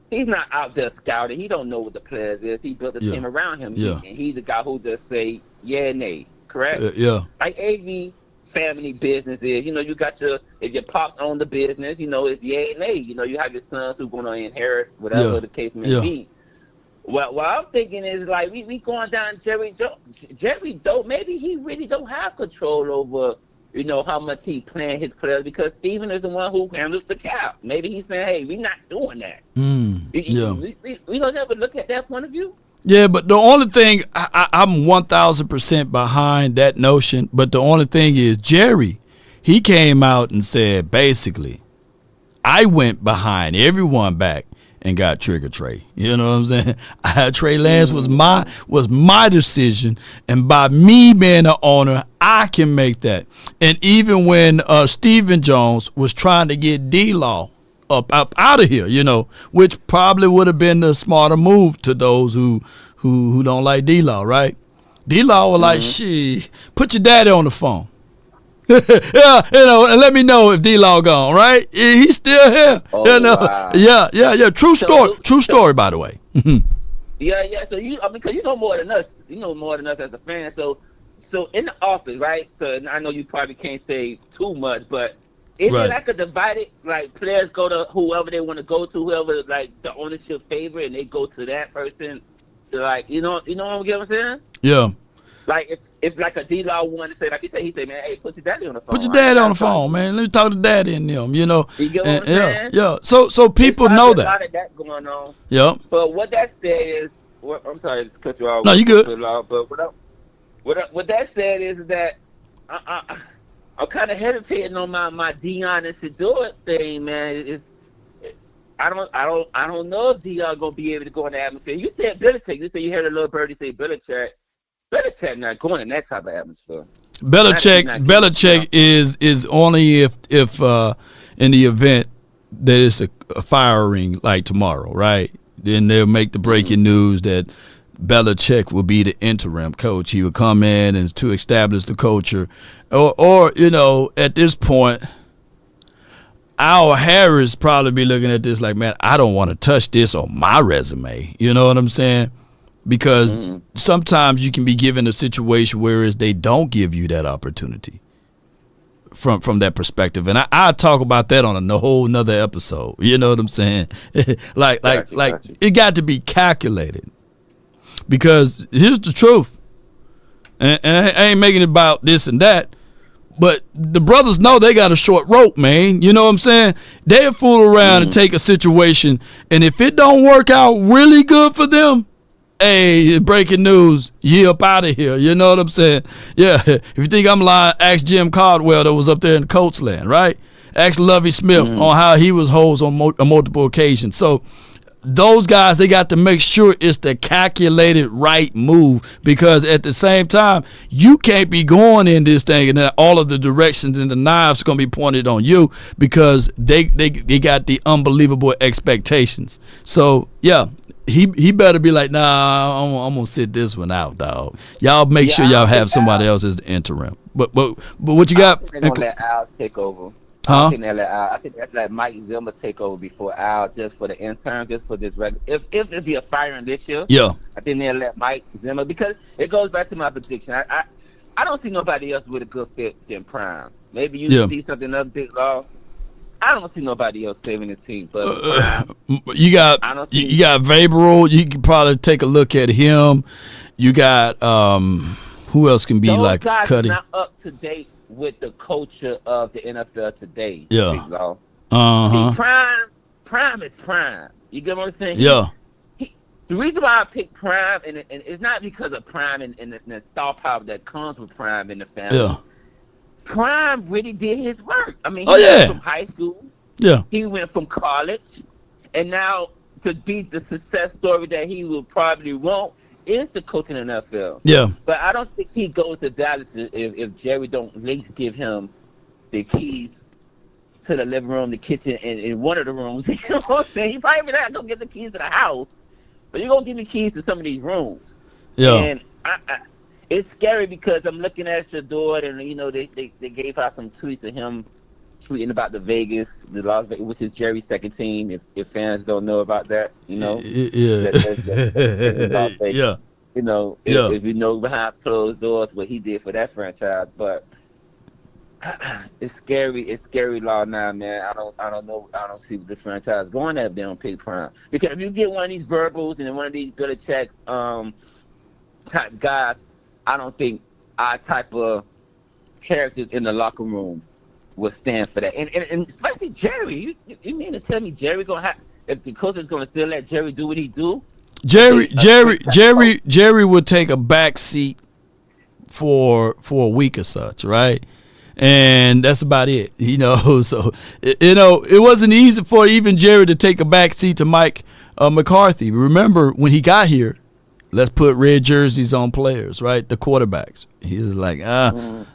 he's not out there scouting. He don't know what the players is. He built a team around him. Yeah. And he's the guy who just say, yeah, nay, correct? Yeah. Like AV family business is, you know, you got if your pops own the business, you know, it's yeah and nay. You know, you have your sons who going to inherit whatever the case may be. Well, what I'm thinking is like we going down Jerry Doe. Maybe he really don't have control over, you know, how much he playing his players because Steven is the one who handles the cap. Maybe he's saying, hey, we're not doing that. We don't ever look at that point of view. Yeah, but the only thing I'm 1,000% behind that notion. But the only thing is Jerry, he came out and said basically, I went behind everyone back and got Trigger Trey. You know what I'm saying? Trey Lance was my decision, and by me being the owner, I can make that. And even when Stephen Jones was trying to get D-Law up out of here, you know, which probably would have been the smarter move to those who don't like D-Law, right? D-Law was like, shit, put your daddy on the phone. Yeah, you know, and let me know if D-Law gone, right? He's still here. Oh, you know? Wow. Yeah. True story, by the way. Yeah. So because you know more than us. You know more than us as a fan. So in the office, right? So I know you probably can't say too much, but is it like a divided, like players go to whoever they want to go to, whoever like the ownership favorite, and they go to that person. So like, you know what I'm saying? Yeah. Like if like a D-Law wanted to say, like he said, man, hey, put your daddy on the phone. Put your daddy on the phone, man. Let me talk to daddy and them, you know. You get what I'm saying? Yeah. So people know that. A lot of that going on. Yeah. But what that said is, I'm sorry to cut you off. No, you good. But what that said is that I'm kind of hesitating on my Deion and Shador thing, man. I don't know if Deion gonna be able to go in the atmosphere. You said Belichick. You said you heard a little birdie say Belichick. Belichick not going in that type of atmosphere. Belichick is only if in the event that it's a firing like tomorrow, right? Then they'll make the breaking news that Belichick will be the interim coach. He would come in and to establish the culture, or at this point, Al Harris probably be looking at this like, man, I don't want to touch this on my resume. You know what I'm saying? Because sometimes you can be given a situation whereas they don't give you that opportunity from that perspective. And I'll talk about that on a whole nother episode. You know what I'm saying? like it got to be calculated. Because here's the truth. And I ain't making it about this and that. But the brothers know they got a short rope, man. You know what I'm saying? They'll fool around and take a situation. And if it don't work out really good for them, hey, breaking news, you up out of here. You know what I'm saying? Yeah, if you think I'm lying, ask Jim Caldwell that was up there in Colts land, right? Ask Lovie Smith on how he was hosed on multiple occasions. So those guys, they got to make sure it's the calculated right move, because at the same time, you can't be going in this thing and then all of the directions and the knives going to be pointed on you, because they got the unbelievable expectations. So, yeah. He better be like, nah, I'm gonna sit this one out, dog. Y'all make sure y'all have somebody else as the interim. But what you got? They're gonna let Al take over. Huh? I think that's let Mike Zimmer take over before Al, just for the intern, just for this regular. If it'd be a firing this year, yeah, I think they'll let Mike Zimmer, because it goes back to my prediction. I don't see nobody else with a good fit than Prime. Maybe you see something else, Big Law. I don't see nobody else saving the team. But you got Vaporul. You can probably take a look at him. You got who else can be those like guys Cuddy? Not up to date with the culture of the NFL today. Yeah. See, Prime is Prime. You get what I'm saying? Yeah. The reason why I picked Prime, and it's not because of Prime and the star power that comes with Prime in the family. Yeah. Prime really did his work. I mean, he went from high school. Yeah. He went from college. And now to be the success story that he will probably want is the coaching in the NFL. Yeah. But I don't think he goes to Dallas if Jerry don't at least give him the keys to the living room, the kitchen, and in one of the rooms. You know what I'm saying? He probably not going to get the keys to the house, but you're going to give me keys to some of these rooms. Yeah. And it's scary because I'm looking at Shador, and they gave out some tweets of him tweeting about the Las Vegas, which is Jerry's second team. If fans don't know about that, Yeah. Yeah. If you know behind closed doors what he did for that franchise, but it's scary. It's scary law now, man. I don't know. I don't see the franchise going there if they don't pick Prime. Because if you get one of these verbals and one of these Belichick type guys, I don't think our type of characters in the locker room will stand for that. And especially Jerry. You mean to tell me Jerry gonna have, if the coach is gonna still let Jerry do what he do? Jerry would take a back seat for a week or such, right? And that's about it, So it wasn't easy for even Jerry to take a back seat to Mike McCarthy. Remember when he got here? Let's put red jerseys on players, right? The quarterbacks. He was like,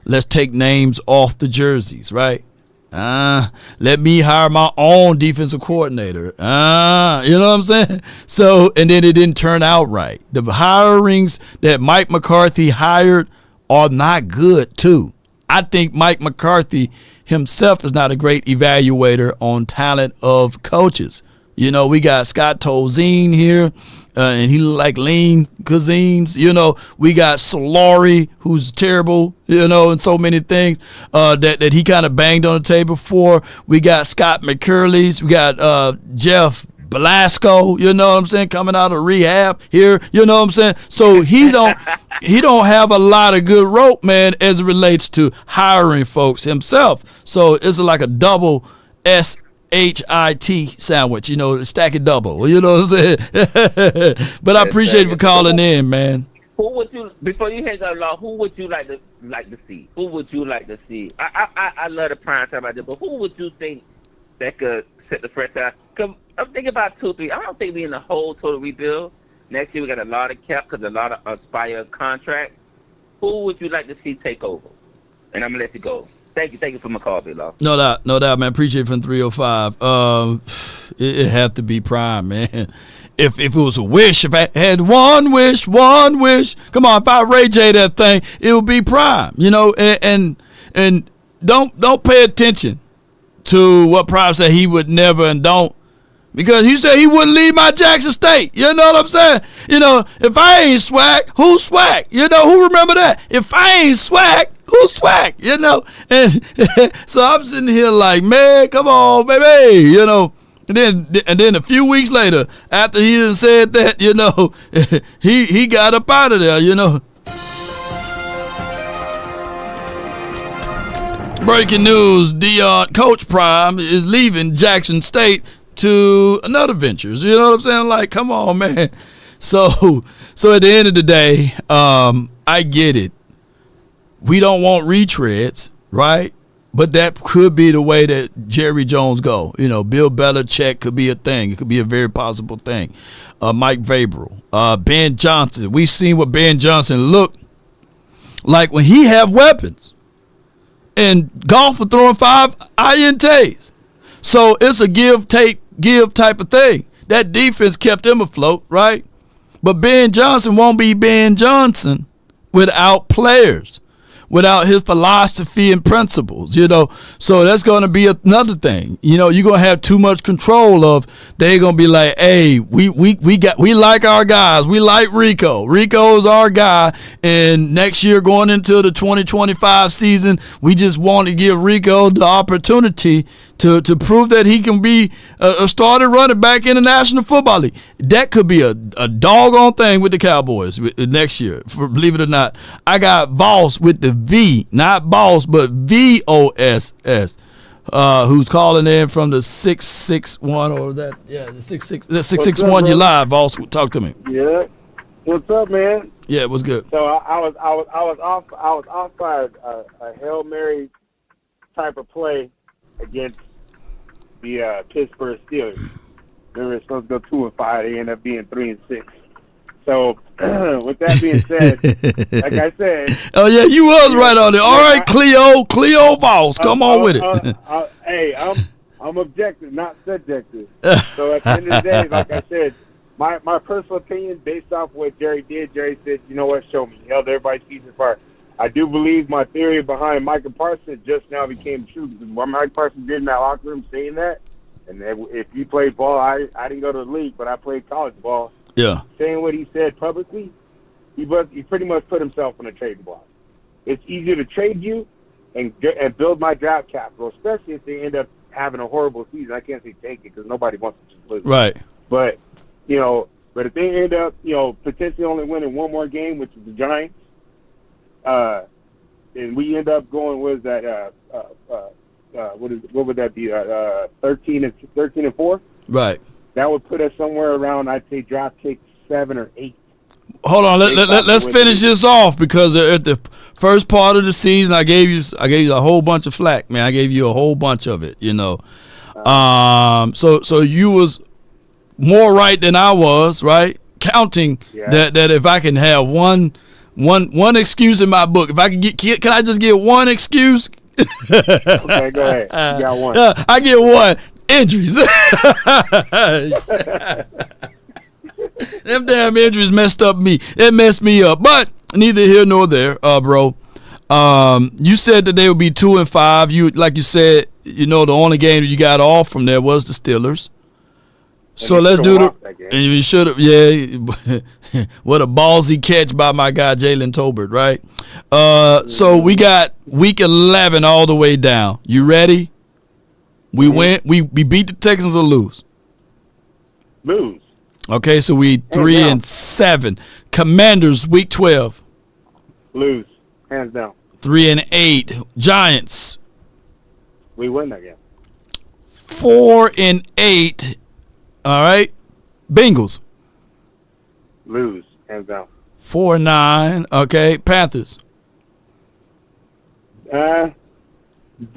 let's take names off the jerseys, right? Let me hire my own defensive coordinator. You know what I'm saying? So, and then it didn't turn out right. The hirings that Mike McCarthy hired are not good, too. I think Mike McCarthy himself is not a great evaluator on talent of coaches. We got Scott Tolzien here, and he look like lean cuisines. We got Solari, who's terrible, and so many things that he kind of banged on the table for. We got Scott McCurley's. We got Jeff Blasco, you know what I'm saying, coming out of rehab here, you know what I'm saying? So he don't have a lot of good rope, man, as it relates to hiring folks himself. So it's like a double SHIT sandwich, stack it double, you know what I'm saying? But I appreciate you for calling in, man. Who would you, before you hang up, Law, who would you like to see? Who would you like to see? I love the prime time idea, but who would you think that could set the fresh out? Cause I'm thinking about 2, 3. I don't think we in the whole total rebuild. Next year we got a lot of cap because a lot of expired contracts. Who would you like to see take over? And I'm gonna let you go. Thank you for my call, Law. No doubt, man. Appreciate it from 305. It had to be prime, man. If it was a wish, if I had one wish, come on, if I Ray J that thing, it would be prime, you know. And don't pay attention to what Prime said he would never and don't, because he said he wouldn't leave my Jackson State. You know what I'm saying? You know, if I ain't swag, who's swag? You know, who remember that? If I ain't swag, who's swag? You know, and so I'm sitting here like, man, come on, baby, you know. And then a few weeks later, after he done said that, you know, he got up out of there, you know. Breaking news, Deion, Coach Prime is leaving Jackson State to another ventures. You know what I'm saying? Like, come on, man. So at the end of the day, I get it. We don't want retreads, right? But that could be the way that Jerry Jones go. You know, Bill Belichick could be a thing. It could be a very possible thing. Mike Vrabel, Ben Johnson. We seen what Ben Johnson looked like when he have weapons. And golf was throwing 5 INTs. So it's a give type of thing. That defense kept him afloat, right? But Ben Johnson won't be Ben Johnson without players, without his philosophy and principles, you know. So that's going to be another thing. You know, you're going to have too much control of, they're going to be like, hey, we like our guys. We like Rico. Rico's our guy. And next year going into the 2025 season, we just want to give Rico the opportunity to prove that he can be a starting running back in the National Football League. That could be a doggone thing with the Cowboys next year, believe it or not. I got Voss with the V, not Boss, but VOSS, who's calling in from the 661 or that, yeah, the 661. You're live, Voss. Talk to me. Yeah. What's up, man? Yeah, it was good. So I was off by a Hail Mary type of play against the Pittsburgh Steelers. They were supposed to go 2-5. They ended up being 3-6. So, with that being said, like I said. Oh yeah, you was right on it. All right, Cleo Voss, come on with it. Hey, I'm objective, not subjective. So at the end of the day, like I said, my personal opinion based off what Jerry did. Jerry said, you know what, show me. He held everybody's feet apart. I do believe my theory behind Micah Parsons just now became true, because what Micah Parsons did in that locker room saying that, and if you played ball, I didn't go to the league, but I played college ball. Yeah. Saying what he said publicly, he pretty much put himself on a trade block. It's easier to trade you and build my draft capital, especially if they end up having a horrible season. I can't say take it because nobody wants to just lose. Right. But if they end up, potentially only winning one more game, which is the Giants, and we end up going, what is that? What would that be? 13-4. Right. That would put us somewhere around, I'd say, draft pick 7 or 8. Hold on, let's finish this off, because at the first part of the season, I gave you a whole bunch of flack, man. I gave you a whole bunch of it, you know. So you was more right than I was, right? Counting that if I can have one excuse in my book, if I can I just get one excuse? Okay, go ahead. You got one. I get one. Injuries. Them damn injuries messed me. It messed me up. But neither here nor there, bro. You said that they would be 2-5. You, like you said, the only game that you got off from there was the Steelers. So let's do and you should have, yeah. What a ballsy catch by my guy Jalen Tolbert, right? So we got week 11 all the way down. You ready? We win. We beat the Texans or lose? Lose. Okay, so we 3-7. Commanders week 12. Lose, hands down. 3-8. Giants. We win that game. 4-8. All right. Bengals. Lose, hands down. 4-9. Okay, Panthers. That's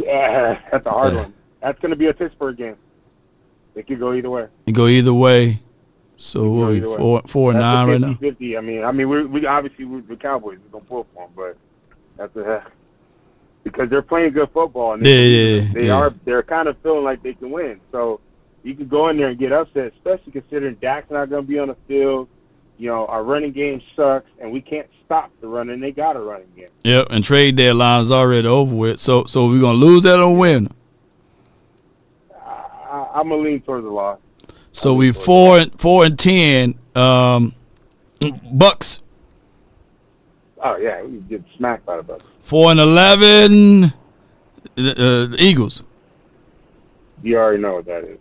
a hard one. That's going to be a Pittsburgh game. It could go either way. It go either way. So what are we, 4-9 right now? 50-50. I mean, we obviously the Cowboys are going to pull for them, but that's because they're playing good football and they're kind of feeling like they can win. So you can go in there and get upset, especially considering Dak's not going to be on the field. You know, our running game sucks, and we can't stop the running. They got a running game. Yep, and trade deadline is already over with. So we're gonna lose that or win. I'm gonna lean towards the loss. So we 4-10. Bucks. Oh yeah, we get smacked by the Bucks. 4-11. Eagles. You already know what that is.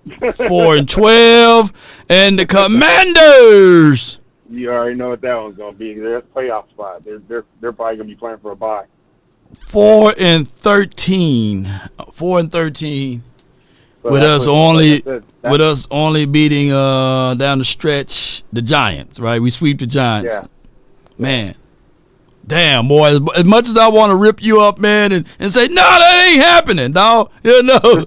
4-12, and the Commanders. You already know what that one's gonna be. They're at the playoff spot. They're probably gonna be playing for a bye. 4-13. 4-13. So with us only like only beating down the stretch the Giants, right? We sweep the Giants. Yeah. Man. Damn, boy, as much as I want to rip you up, man, and say, no, that ain't happening, dog. You know.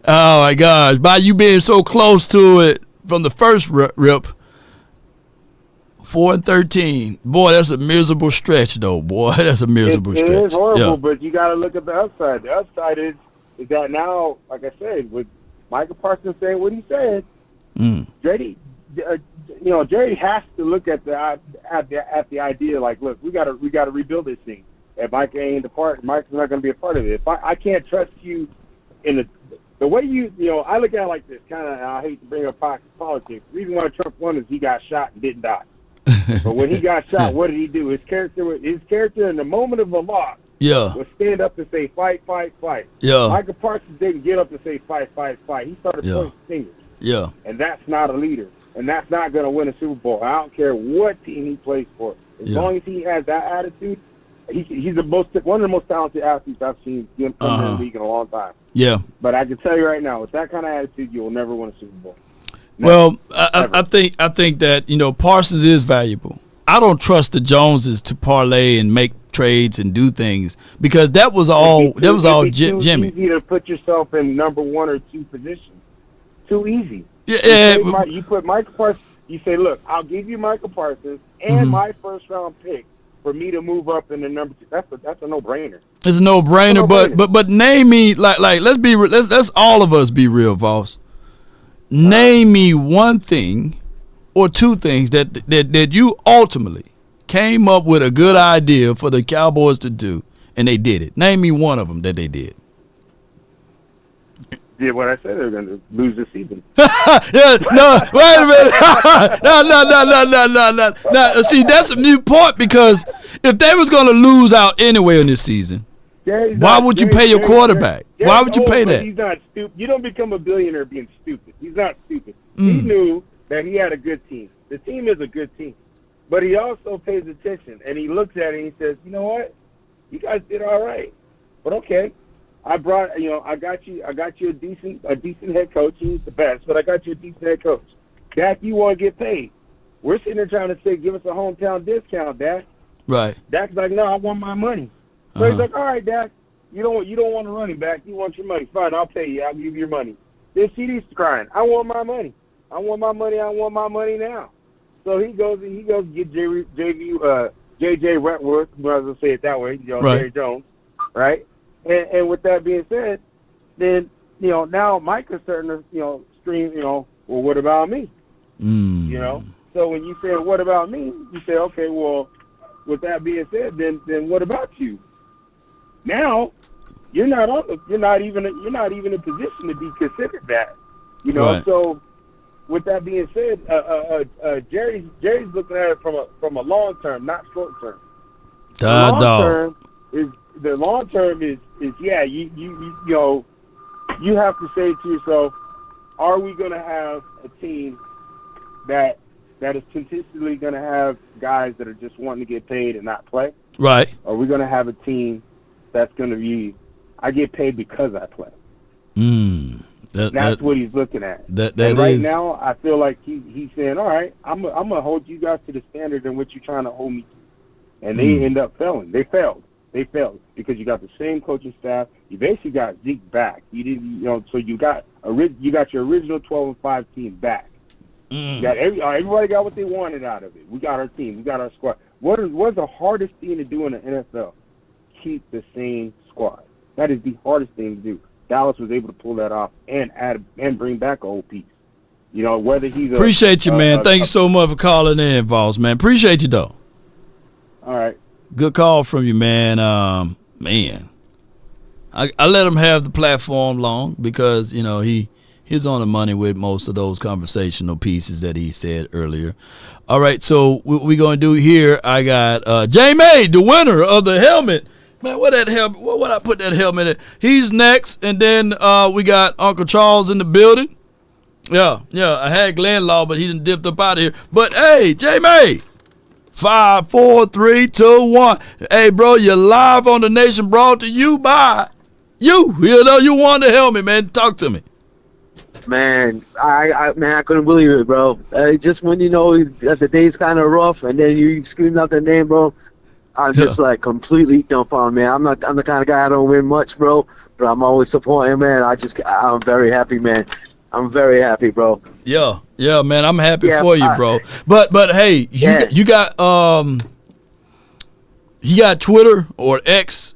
Oh, my gosh. By you being so close to it from the first rip, 4-13. Boy, that's a miserable stretch, though, boy. That's a miserable stretch. It is horrible, yeah. but you got to look at the upside. The upside is that now, like I said, with Michael Parsons saying what he said, Jerry has to look at the idea like, look, we got to rebuild this thing. And Mike's not going to be a part of it. If I can't trust you in the way I look at it like this. Kind of, I hate to bring up politics. The reason why Trump won is he got shot and didn't die. But when he got shot, what did he do? His character in the moment of a loss, would stand up and say, fight, fight, fight. Yeah. Michael Parsons didn't get up and say, fight, fight, fight. He started pointing fingers. Yeah. And that's not a leader. And that's not going to win a Super Bowl. I don't care what team he plays for. As long as he has that attitude, he's one of the most talented athletes I've seen in the league in a long time. Yeah. But I can tell you right now, with that kind of attitude, you will never win a Super Bowl. Well, I think that Parsons is valuable. I don't trust the Joneses to parlay and make trades and do things because that was all Jimmy. It's easy to put yourself in number 1 or 2 positions. Too easy. Yeah. You put Michael Parsons. You say, look, I'll give you Michael Parsons and my first round pick for me to move up in the number 2. That's a no brainer. It's a no brainer. But name me like let's all of us be real, Voss. Name me one thing or 2 things that you ultimately came up with a good idea for the Cowboys to do, and they did it. Name me one of them that they did. Yeah, what I said, they're going to lose this season. No, wait a minute. No. See, that's a new point because if they was going to lose out anyway in this season, why would you pay your quarterback? Why would you pay that? He's not stupid. You don't become a billionaire being stupid. He's not stupid. He knew that he had a good team. The team is a good team. But he also pays attention, and he looks at it and he says, you know what? You guys did all right. But okay. I got you a decent head coach. He's the best, but I got you a decent head coach. Dak, you want to get paid. We're sitting there trying to say, give us a hometown discount, Dak. Right. Dak's like, no, I want my money. So he's like, all right, Dak, you don't want a running back. You want your money. Fine, I'll pay you. I'll give you your money. Then CD's crying, I want my money. I want my money. I want my money now. So he goes get J.J. Wentworth, I was going to say it that way, right. Jerry Jones, right? And with that being said, then, now Mike is starting to, scream, well, what about me? So when you say, what about me? You say, okay, well, with that being said, then what about you? Now, you're not even in position to be considered that. Right. So with that being said, Jerry's looking at it from a long term, not short term. The long term is you have to say to yourself, are we going to have a team that is consistently going to have guys that are just wanting to get paid and not play? Right. Or are we going to have a team that's going to be, I get paid because I play? That's what he's looking at. That and right is, now, I feel like he's saying, all right, I'm gonna hold you guys to the standard in which you're trying to hold me to. And they end up failing. They failed because you got the same coaching staff. You basically got Zeke back. You didn't, so you got your original 12-5 team back. You got everybody got what they wanted out of it. We got our team. We got our squad. What's the hardest thing to do in the NFL? Keep the same squad. That is the hardest thing to do. Dallas was able to pull that off and add and bring back a whole piece. Whether he's appreciate you, man. Thank you so much for calling in, Voss, man. Appreciate you though. All right. Good call from you, man. Man, I let him have the platform long because he's on the money with most of those conversational pieces that he said earlier. All right, so what we're gonna do here? I got Jamie, the winner of the helmet. Man, what that helmet? What I put that helmet in? He's next, and then we got Uncle Charles in the building. Yeah. I had Glenn Law, but he done dipped up out of here. But hey, Jamie. 5, 4, 3, 2, 1. Hey, bro, you're live on the Nation, brought to you by you. You won the helmet, man. Talk to me. Man, I couldn't believe it, bro. Just when that the day's kind of rough, and then you scream out the name, bro. I'm just like completely dumbfounded, man. I'm the kind of guy I don't win much, bro, but I'm always supporting, man. I'm very happy, man. I'm very happy, bro. Yeah, man. I'm happy for you, bro. But hey, you got Twitter or X?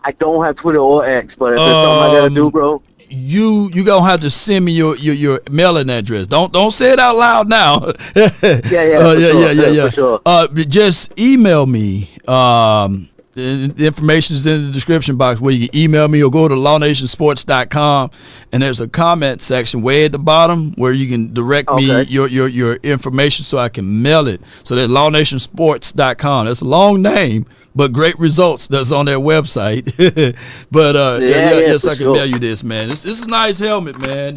I don't have Twitter or X, but if there's something I gotta do, bro. You gonna have to send me your mailing address. Don't say it out loud now. For sure. Just email me. The information is in the description box where you can email me or go to lawnationsports.com, and there's a comment section way at the bottom where you can direct me your information so I can mail it. So that's lawnationsports.com. That's a long name, but great results that's on their website. But yes, I can mail you this, man. This is a nice helmet, man.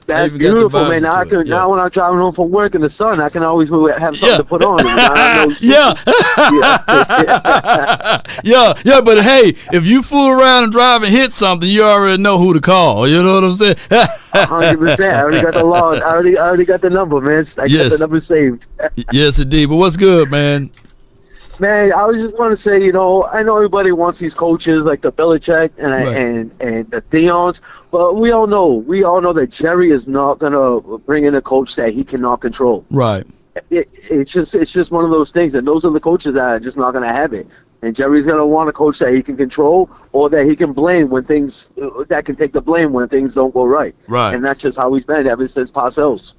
That's beautiful, man. Now when I'm driving home from work in the sun, I can always have something to put on. But hey, if you fool around and drive and hit something, you already know who to call. You know what I'm saying? 100%. I already got the law. I already got the number, man. I got the number saved. Yes, indeed. But what's good, man? Man, I was just want to say, I know everybody wants these coaches like the Belichick and the Deions, but we all know that Jerry is not gonna bring in a coach that he cannot control. Right. It's just one of those things, and those are the coaches that are just not gonna have it. And Jerry's gonna want a coach that he can control or that he can blame that can take the blame when things don't go right. Right. And that's just how he's been ever since Parcells.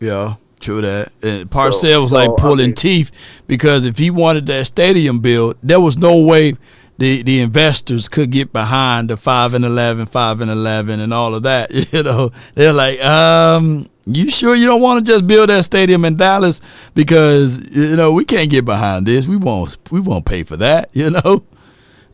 Yeah. True that. And Parcells was like pulling teeth because if he wanted that stadium built, there was no way the investors could get behind the 5-11 and all of that. They're like, you sure you don't want to just build that stadium in Dallas because we can't get behind this. We won't pay for that. Yeah.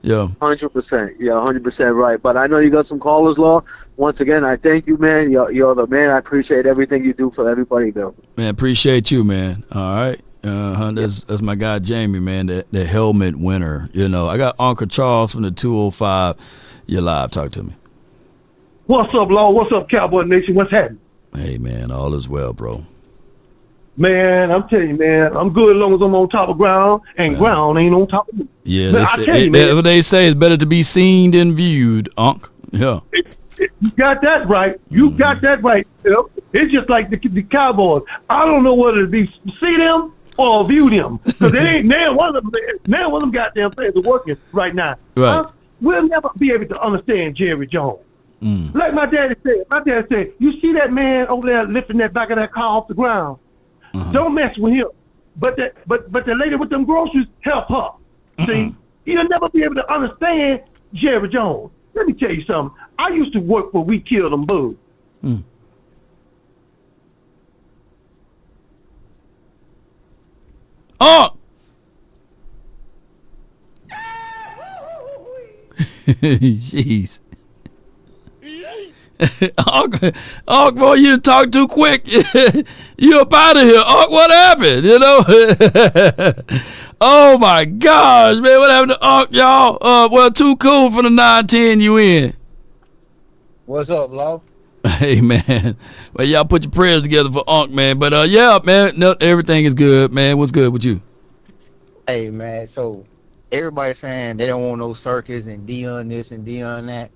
100%. Yeah, 100% right. But I know you got some callers, Law. Once again, I thank you, man. You're the man. I appreciate everything you do for everybody, though. Man, appreciate you, man. All right. That's my guy, Jamie, man, the helmet winner. I got Uncle Charles from the 205. You're live. Talk to me. What's up, Law? What's up, Cowboy Nation? What's happening? Hey, man, all is well, bro. Man, I'm telling you, man, I'm good as long as I'm on top of ground, and ground ain't on top of me. Yeah, what they say is better to be seen than viewed, Unc. Yeah. You got that right. You got that right. It's just like the Cowboys. I don't know whether to be see them or view them because they ain't one of them goddamn things are working right now. Right. We'll never be able to understand Jerry Jones. Like my daddy said, you see that man over there lifting that back of that car off the ground. Don't mess with him. But the lady with them groceries, help her. See, you'll never be able to understand Jerry Jones. Let me tell you something. I used to work where we killed them bugs. Oh! Jeez. Ark, boy, you talk too quick. You up out of here. Ark, what happened? Oh my gosh, man, what happened to Ark, y'all? Well, too cool for the 9-10 you in. What's up, Law? Hey, man. Well, y'all put your prayers together for Unc, man. But, yeah, man, no, everything is good, man. What's good with you? Hey, man, so everybody's saying they don't want no circus and Deion this and Deion that.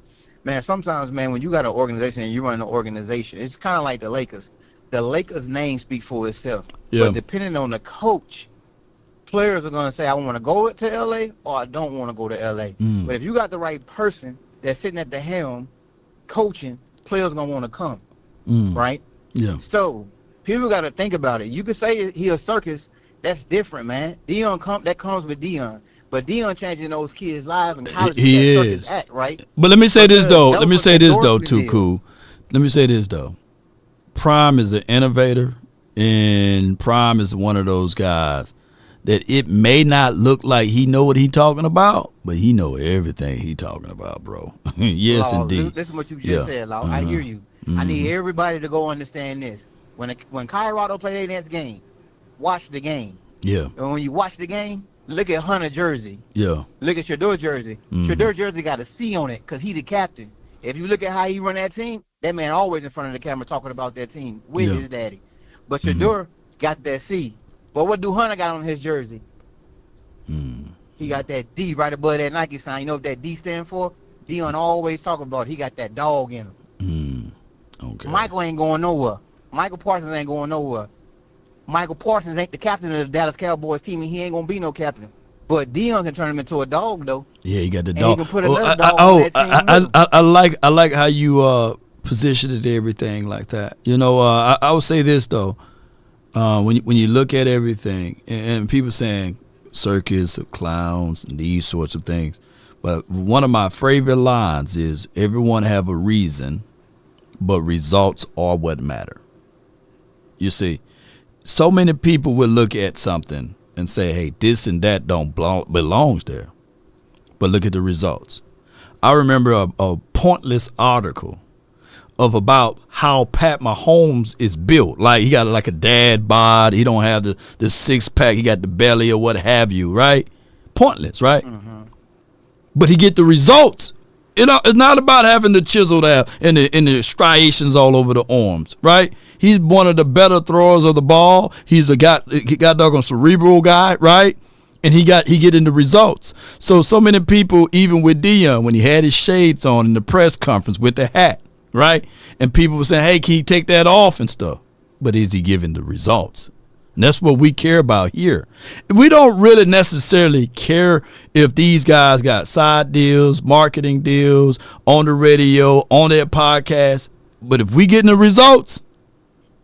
Man, sometimes, man, when you got an organization and you run an organization, it's kind of like the Lakers. The Lakers' name speaks for itself. Yeah. But depending on the coach, players are going to say, I want to go to L.A. or I don't want to go to L.A. But if you got the right person that's sitting at the helm coaching, players going to want to come, right? Yeah. So people got to think about it. You could say he a circus. That's different, man. That comes with Deion. But Deion changing those kids' lives and college He that is. circus act, right? But let me say this, though. That Let me was say what this, though, endorsement too, is. cool. Let me say this, though. Prime is an innovator, and Prime is one of those guys that it may not look like he know what he talking about, but he know everything he talking about, bro. Yes, Law, indeed. Listen what you just said, Law. I hear you. I need everybody to go understand this. When Colorado play their next game, watch the game. Yeah. And when you watch the game, look at Hunter jersey. Yeah. Look at Shador jersey. Shador jersey got a C on it because he the captain. If you look at how he run that team, that man always in front of the camera talking about that team with his daddy. But Shador got that C. But what do Hunter got on his jersey? He got that D right above that Nike sign. You know what that D stand for? Deion always talk about it. He got that dog in him. Okay. Michael ain't going nowhere. Michael Parsons ain't going nowhere. Michael Parsons ain't the captain of the Dallas Cowboys team, and he ain't gonna be no captain. But Deion can turn him into a dog, though. Yeah, he got the And dog. he can put another dog on that team with him. I like how you positioned everything like that. You know, I would say this though. When you look at everything, and people saying circus of clowns and these sorts of things, but one of my favorite lines is everyone have a reason, but results are what matter. You see, so many people will look at something and say, hey, this and that don't belongs there. But look at the results. I remember a pointless article of about how Pat Mahomes is built. Like he got like a dad bod. He don't have the six pack. He got the belly or what have you, right? Pointless, right? But he get the results. It's not about having the chiseled out and the striations all over the arms, right? He's one of the better throwers of the ball. He got doggone cerebral guy, right? And he getting the results. So many people, even with Deion, when he had his shades on in the press conference with the hat, right? And people were saying, hey, can he take that off and stuff? But is he giving the results? And that's what we care about here. We don't really necessarily care if these guys got side deals, marketing deals, on the radio, on their podcast. But if we getting the results,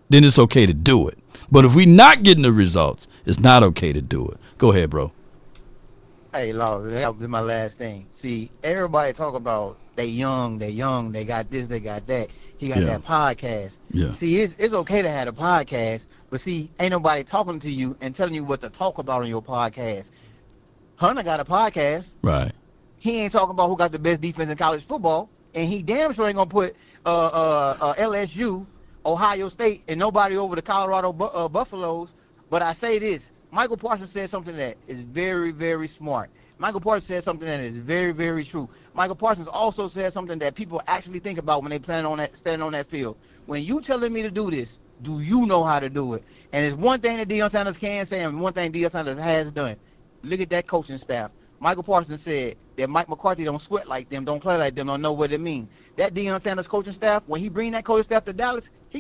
then it's okay to do it. But if we not getting the results, it's not okay to do it. Go ahead, bro. Hey, Law, that was my last thing. See, everybody talk about they young, they got this, they got that. He got that podcast. Yeah. See, it's okay to have a podcast, but see, ain't nobody talking to you and telling you what to talk about on your podcast. Hunter got a podcast. Right. He ain't talking about who got the best defense in college football, and he damn sure ain't gonna put LSU, Ohio State, and nobody over the Colorado Buffaloes. But I say this. Michael Parsons said something that is very, very smart. Michael Parsons said something that is very, very true. Michael Parsons also said something that people actually think about when they standing on that field. When you telling me to do this, do you know how to do it? And it's one thing that Deion Sanders can say and one thing Deion Sanders has done. Look at that coaching staff. Michael Parsons said that Mike McCarthy don't sweat like them, don't play like them, don't know what it means. That Deion Sanders coaching staff, when he bring that coaching staff to Dallas, he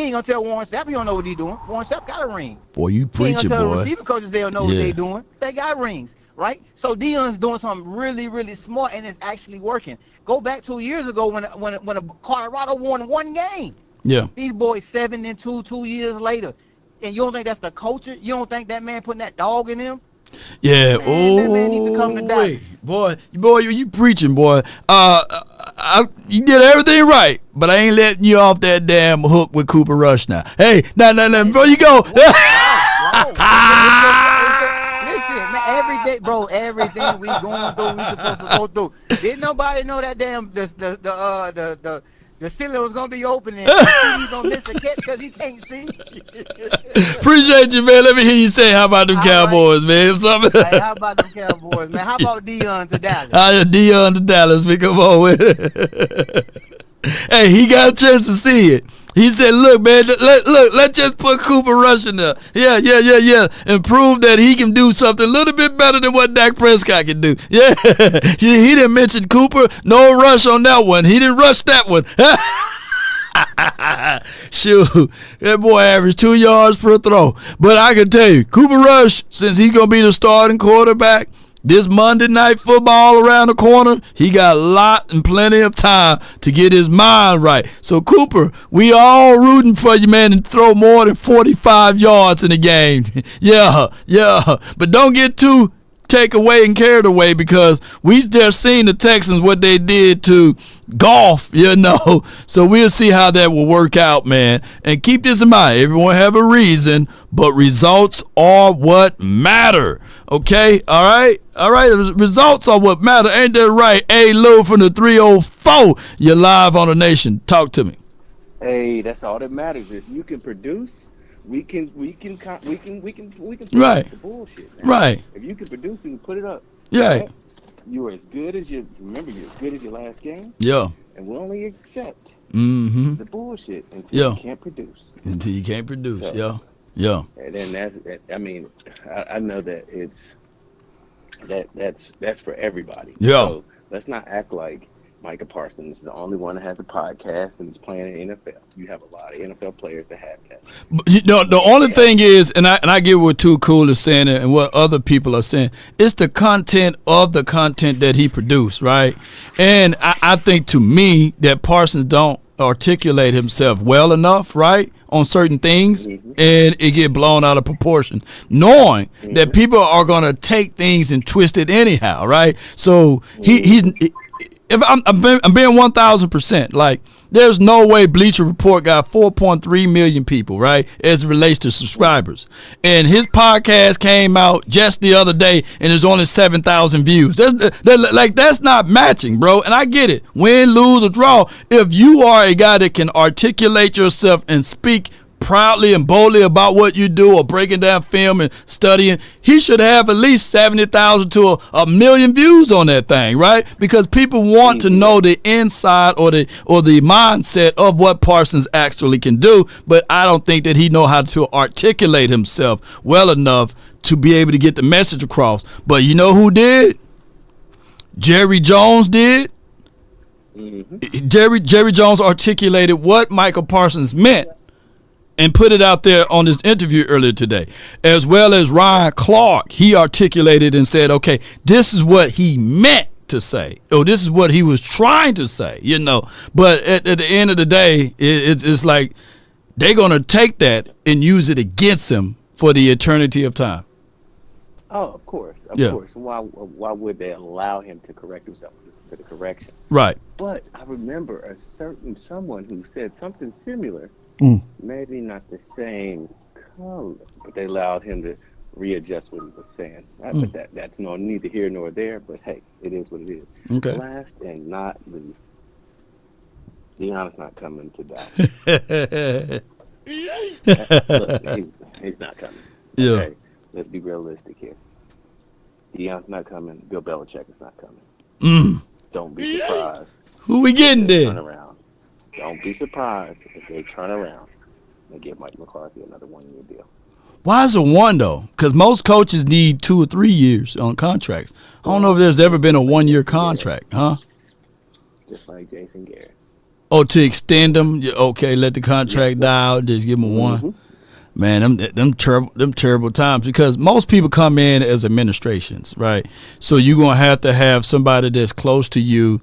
ain't gonna tell Warren Sapp he don't know what he doing. Warren Sapp got a ring. Boy, you He ain't preaching, gonna tell the boy. receiver coaches they don't know what they doing. They got rings, right? So Deion's doing something really, really smart, and it's actually working. Go back 2 years ago when Colorado won one game. Yeah. These boys 7-2 2 years later, and you don't think that's the culture? You don't think that man putting that dog in him? Yeah. That man needs to come to Dallas. Boy, you preaching, boy. You did everything right, but I ain't letting you off that damn hook with Cooper Rush now. Hey, no, bro, you go. Listen, man, everything we going through, we supposed to go through. Didn't nobody know that damn the ceiling was gonna be open and he's gonna miss a catch because he can't see. Appreciate you, man. Let me hear you say, how about them Cowboys, man? Something. Hey, how about them Cowboys, man? How about Deion to Dallas? Deion to Dallas, man. Come on with it. Hey, he got a chance to see it. He said, look, man, let's just put Cooper Rush in there. Yeah. And prove that he can do something a little bit better than what Dak Prescott can do. Yeah. He didn't mention Cooper. No rush on that one. He didn't rush that one. Shoot, that boy averaged 2 yards per throw. But I can tell you, Cooper Rush, since he's going to be the starting quarterback, this Monday Night Football around the corner, he got a lot and plenty of time to get his mind right. So, Cooper, we all rooting for you, man, and throw more than 45 yards in the game. Yeah. But don't get too take away and carried away, because we just seen the Texans, what they did to golf, So we'll see how that will work out, man. And keep this in mind. Everyone have a reason, but results are what matter. Okay? All right? Results are what matter. Ain't that right? Hey, Lou from the 304. You're live on the Nation. Talk to me. Hey, that's all that matters. If you can produce, we can Right. the bullshit. Man. Right. If you can produce, you can put it up. Yeah. Right? You're as good as you're as good as your last game. Yeah. And we only accept the bullshit until you can't produce. Until you can't produce. So, Yeah. And then I know that that's for everybody. Yeah. So let's not act like Micah Parsons is the only one that has a podcast and is playing in the NFL. You have a lot of NFL players that have that. But, the only thing is, and I get what Too Cool is saying and what other people are saying, it's the content of the content that he produced, right? And I think, to me, that Parsons don't articulate himself well enough, right, on certain things, and it get blown out of proportion, knowing that people are going to take things and twist it anyhow, right? So he's if I'm being 1,000%, like, there's no way Bleacher Report got 4.3 million people, right, as it relates to subscribers. And his podcast came out just the other day, and there's only 7,000 views. That's not matching, bro. And I get it. Win, lose, or draw. If you are a guy that can articulate yourself and speak proudly and boldly about what you do, or breaking down film and studying, he should have at least 70,000 to a million views on that thing, right? Because people want to know the inside or the mindset of what Parsons actually can do. But I don't think that he know how to articulate himself well enough to be able to get the message across. But you know who did? Jerry Jones did. Jerry Jones articulated what Michael Parsons meant and put it out there on this interview earlier today, as well as Ryan Clark. He articulated and said, okay, this is what he meant to say, or this is what he was trying to say, But at the end of the day, it's like they're going to take that and use it against him for the eternity of time. Oh, of course. Of course. Why would they allow him to correct himself for the correction? Right. But I remember someone who said something similar. Maybe not the same color, but they allowed him to readjust what he was saying. But that's neither here nor there, but hey, it is what it is. Okay. Last and not least, Deion's not coming to Dallas. Look, he's not coming. Yeah. Okay? Let's be realistic here. Deion's not coming. Bill Belichick is not coming. Don't be surprised. Who we getting there? Turn around. Don't be surprised if they turn around and give Mike McCarthy another 1-year deal. Why is it one, though? Because most coaches need 2 or 3 years on contracts. I don't know if there's ever been a 1-year contract, huh? Just like Jason Garrett. Oh, to extend them? Okay, let the contract die out, just give them one. Man, them terrible times, because most people come in as administrations, right? So you're going to have somebody that's close to you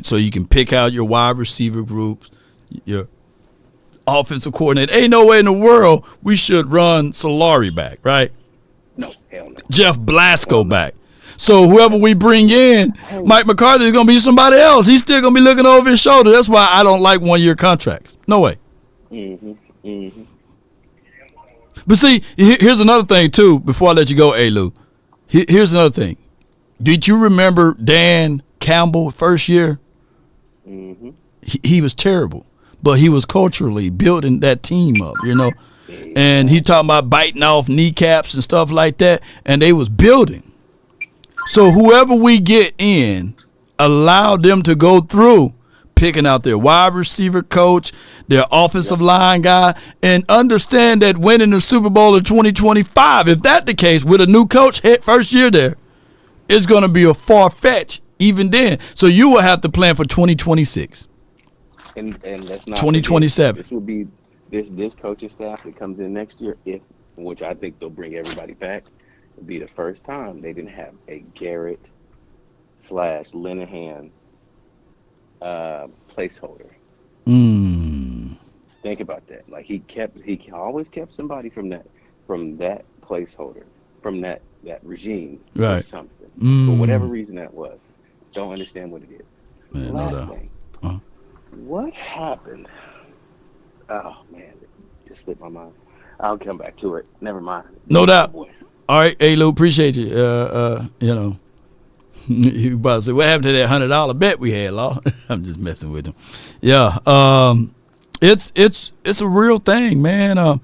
so you can pick out your wide receiver groups, your offensive coordinator. Ain't no way in the world we should run Solari back, right? No, hell no. Jeff Blasco back. So whoever we bring in, Mike McCarthy is going to be somebody else. He's still going to be looking over his shoulder. That's why I don't like 1-year contracts. No way. But see, here's another thing, too, before I let you go, Lou. Here's another thing. Did you remember Dan Campbell first year? He was terrible, but he was culturally building that team up, and he talking about biting off kneecaps and stuff like that, and they was building. So whoever we get in, allow them to go through, picking out their wide receiver coach, their offensive line guy, and understand that winning the Super Bowl in 2025, if that's the case, with a new coach first year there, it's going to be a far-fetched even then. So you will have to plan for 2026. And let's not 2027. This will be this coaching staff that comes in next year, which I think they'll bring everybody back, will be the first time they didn't have a Garrett / Linehan placeholder. Think about that. Like he always kept somebody from that placeholder, from that regime, or something. For whatever reason that was. Don't understand what it is. Man, Last thing. What happened? Oh man, it just slipped my mind. I'll come back to it. Never mind. No doubt. All right, hey Lou, appreciate you. You know, you about to say what happened to that $100 bet we had, Law? I'm just messing with him. Yeah, it's a real thing, man. And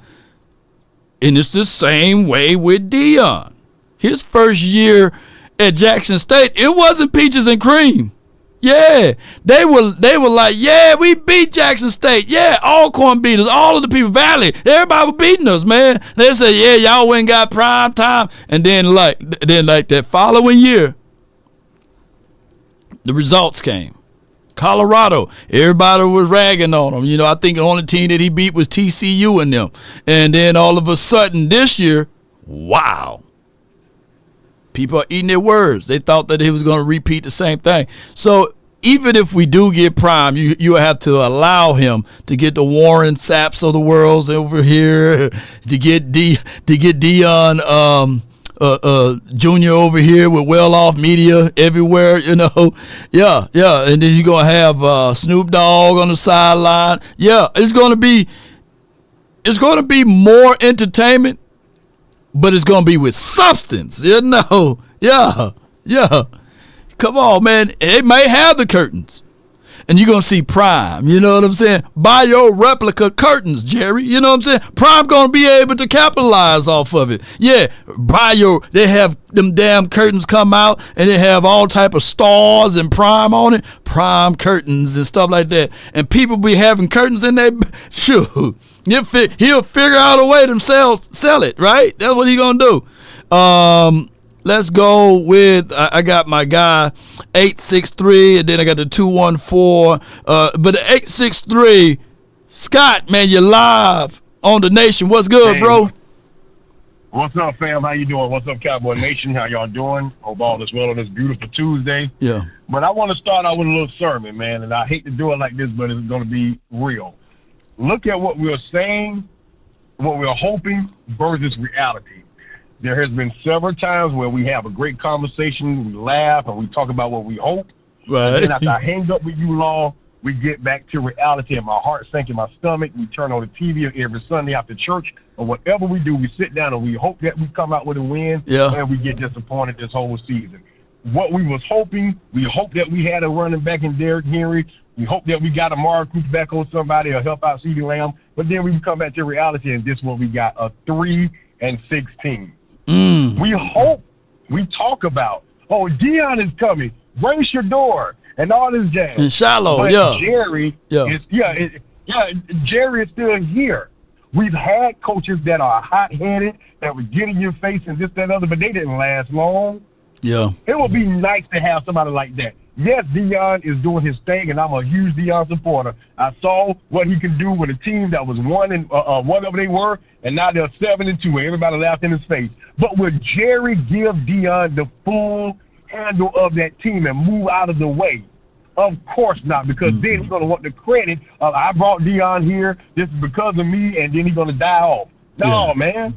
it's the same way with Deion. His first year at Jackson State, it wasn't peaches and cream. Yeah, they were like, yeah, we beat Jackson State. Yeah, Alcorn beat us. All of the people, Valley, everybody was beating us, man. They said, yeah, y'all went and got prime time. And then like that following year, the results came. Colorado, everybody was ragging on them. You know, I think the only team that he beat was TCU and them. And then all of a sudden this year, wow. People are eating their words. They thought that he was going to repeat the same thing. So even if we do get prime, you have to allow him to get the Warren Sapps of the world over here, to get Deion Junior over here with well-off media everywhere. You know, yeah. And then you're gonna have Snoop Dogg on the sideline. Yeah, it's gonna be more entertainment. But it's going to be with substance, you know. Yeah. Come on, man. It may have the curtains. And you're going to see Prime, you know what I'm saying? Buy your replica curtains, Jerry. You know what I'm saying? Prime going to be able to capitalize off of it. Yeah, they have them damn curtains come out, and they have all type of stars and Prime on it. Prime curtains and stuff like that. And people be having curtains in their, shoot. He'll figure out a way to sell it, right? That's what he's going to do. Let's go with, I got my guy, 863, and then I got the 214. But the 863, Scott, man, you're live on the Nation. What's good, bro? What's up, fam? How you doing? What's up, Cowboy Nation? How y'all doing? Hope all is well on this beautiful Tuesday. Yeah. But I want to start out with a little sermon, man, and I hate to do it like this, but it's going to be real. Look at what we're saying, what we're hoping versus reality. There has been several times where we have a great conversation, we laugh, and we talk about what we hope. Right. And then after I hang up with you, Law, we get back to reality, and my heart sank in my stomach. We turn on the TV every Sunday after church, or whatever we do, we sit down and we hope that we come out with a win, and we get disappointed this whole season. What we was hoping, we hope that we had a running back in Derrick Henry. We hope that we got a Amari Cooper back on somebody or help out CeeDee Lamb. But then we come back to reality, and this is what we got, a 3-16. We hope, we talk about, oh, Deion is coming, brace your door, and all this jazz. And Shiloh, but Jerry, Jerry is still here. We've had coaches that are hot-headed, that would get in your face and this, that, and other, but they didn't last long. Yeah. It would be nice to have somebody like that. Yes, Deion is doing his thing, and I'm a huge Deion supporter. I saw what he could do with a team that was whatever they were, and now they're 7-2, and everybody laughed in his face. But would Jerry give Deion the full handle of that team and move out of the way? Of course not, because then he's going to want the credit of, I brought Deion here, this is because of me, and then he's going to die off. No, man.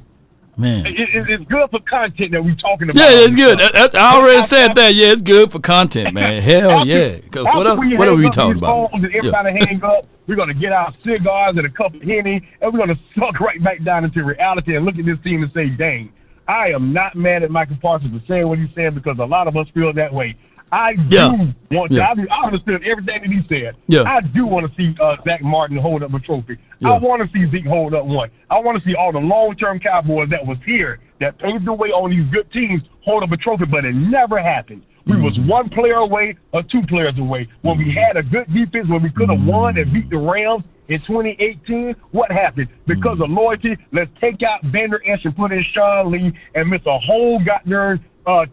It's good for content that we're talking about. Yeah, it's good. I already said that. Yeah, it's good for content, man. Hell yeah. Because what are we talking about? And everybody hang up. We're going to get our cigars and a cup of Henny, and we're going to suck right back down into reality and look at this team and say, dang, I am not mad at Michael Parsons for saying what he's saying, because a lot of us feel that way. I do want to. I understood everything that he said. I do want to see Zach Martin hold up a trophy. I want to see Zeke hold up one. I want to see all the long-term Cowboys that was here, that paved the way on these good teams, hold up a trophy, but it never happened. We was one player away or two players away. When we had a good defense, when we could have won and beat the Rams in 2018, what happened? Because of loyalty, let's take out Vander Esch and put in Sean Lee and miss a whole goddamn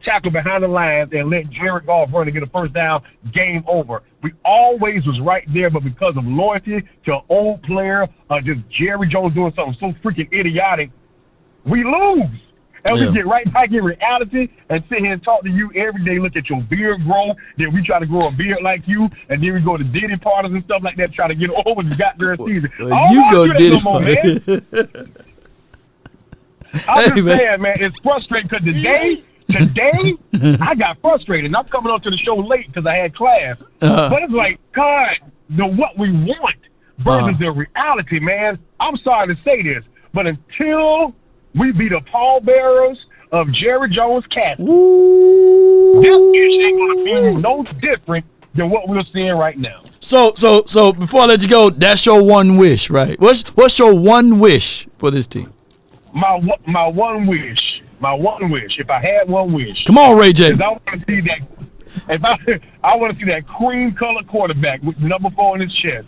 tackle behind the lines and let Jared Goff run to get a first down. Game over. We always was right there, but because of loyalty to an old player, just Jerry Jones doing something so freaking idiotic, we lose. And we get right back in reality and sit here and talk to you every day, look at your beard grow, then we try to grow a beard like you, and then we go to Diddy parties and stuff like that, try to get over the goddamn season. You go Diddy parties. I'm just saying, man, it's frustrating because today, I got frustrated. And I'm coming on to the show late because I had class. But it's like, God, what we want versus the reality, man. I'm sorry to say this, but until we be the pallbearers of Jerry Jones' cat, this issue ain't going to be no different than what we're seeing right now. So before I let you go, that's your one wish, right? What's your one wish for this team? My one wish. If I had one wish, come on, Ray J. I want to see that. I want to see that cream colored quarterback with number 4 in his chest,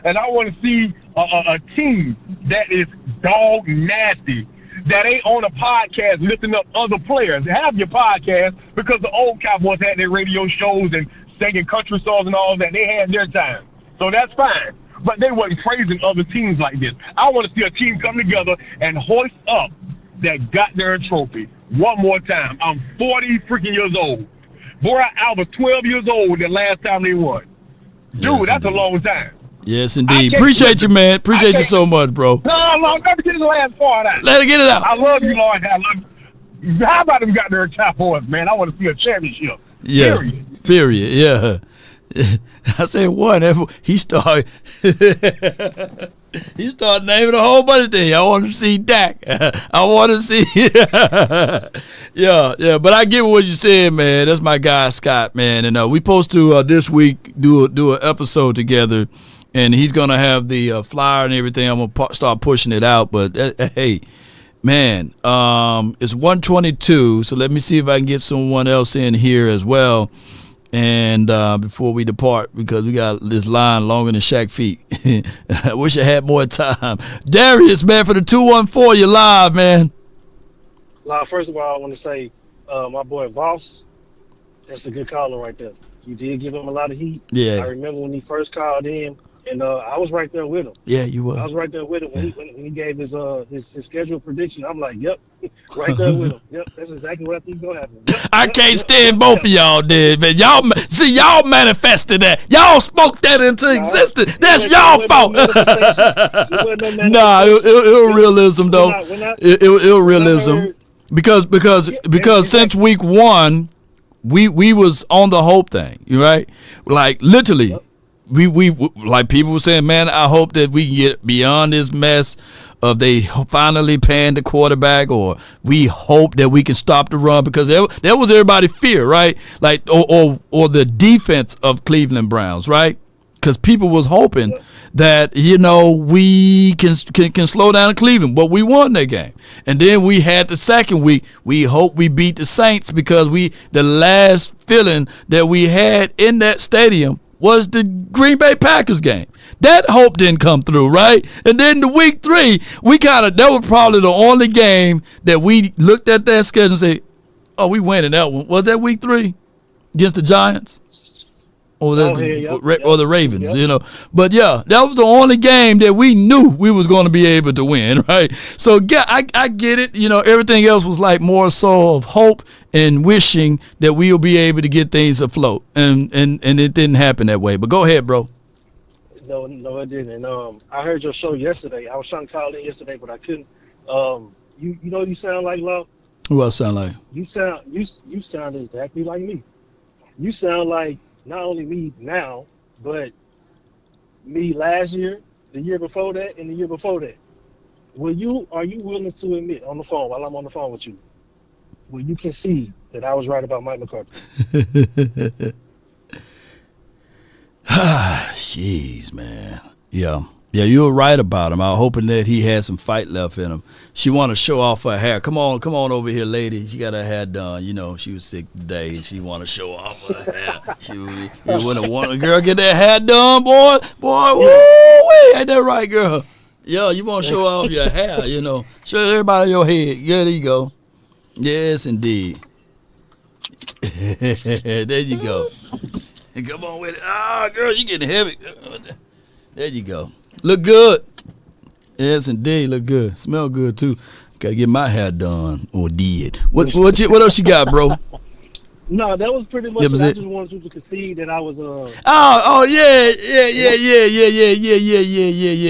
and I want to see a team that is dog nasty, that ain't on a podcast lifting up other players. Have your podcast because the old Cowboys had their radio shows and singing country songs and all that. They had their time, so that's fine. But they wasn't praising other teams like this. I want to see a team come together and hoist up that got their trophy one more time. I'm 40 freaking years old. Boy, I was 12 years old the last time they won. Dude, that's a long time. Yes, indeed. Appreciate you, man. Appreciate you so much, bro. No, let me get the last part out. Let her get it out. I love you, Lord. I love you. How about them got their Cowboys, man? I want to see a championship. Yeah. Period. Yeah. I said one. He started. He started naming a whole bunch of things. I want to see Dak. I want to see. yeah. But I get what you said, man. That's my guy, Scott, man. And we supposed to this week do an episode together, and he's gonna have the flyer and everything. I'm gonna start pushing it out. But hey, man, it's 1:22. So let me see if I can get someone else in here as well. And before we depart, because we got this line longer than Shaq feet. I wish I had more time. Darius, man, for the 214, you're live, man. First of all, I want to say, my boy Voss, that's a good caller right there. You did give him a lot of heat. Yeah. I remember when he first called in, and I was right there with him. Yeah, you were. I was right there with him when he gave his schedule prediction. I'm like, yep, right there with him. Yep, that's exactly what I think is gonna happen. I can't stand both of y'all, did, man. Y'all manifested that. Y'all spoke that into existence. That's y'all fault. Nah, it realism though. It realism because since week 1, we was on the hope thing, right? Like literally. We like people were saying, man, I hope that we can get beyond this mess of they finally paying the quarterback, or we hope that we can stop the run, because that was everybody's fear, right? Like or the defense of Cleveland Browns, right? Because people was hoping that we can slow down Cleveland, but we won that game. And then we had the second week. We hope we beat the Saints, because the last feeling that we had in that stadium was the Green Bay Packers game. That hope didn't come through, right? And then the week 3, that was probably the only game that we looked at that schedule and said, oh, we winning that one. Was that week 3 against the Giants? Or the Ravens, But yeah, that was the only game that we knew we was going to be able to win, right? So yeah, I get it. Everything else was like more so of hope and wishing that we'll be able to get things afloat, and it didn't happen that way. But go ahead, bro. No, it didn't. And I heard your show yesterday. I was trying to call in yesterday, but I couldn't. You sound like, Love? Who else sound like? You sound exactly like me. You sound like not only me now, but me last year, the year before that, and the year before that. Are you willing to admit on the phone, while I'm on the phone with you, will you concede that I was right about Mike McCarthy? Jeez, man. Yeah. Yeah, you were right about him. I was hoping that he had some fight left in him. She want to show off her hair. Come on over here, lady. She got her hair done. You know, she was sick today, and she want to show off her hair. You wouldn't want a girl get that hair done, boy. Boy, woo-wee. Ain't that right, girl? Yeah, you want to show off your hair, you know. Show everybody your head. Yeah, there you go. Yes, indeed. There you go. Come on with it. Ah, girl, you getting heavy. There you go. Look good. Yes, indeed. Look good. Smell good, too. Got to get my hair done or did. What else you got, bro? No, that was pretty much That was it. I it? just wanted you to concede that I was Oh, yeah.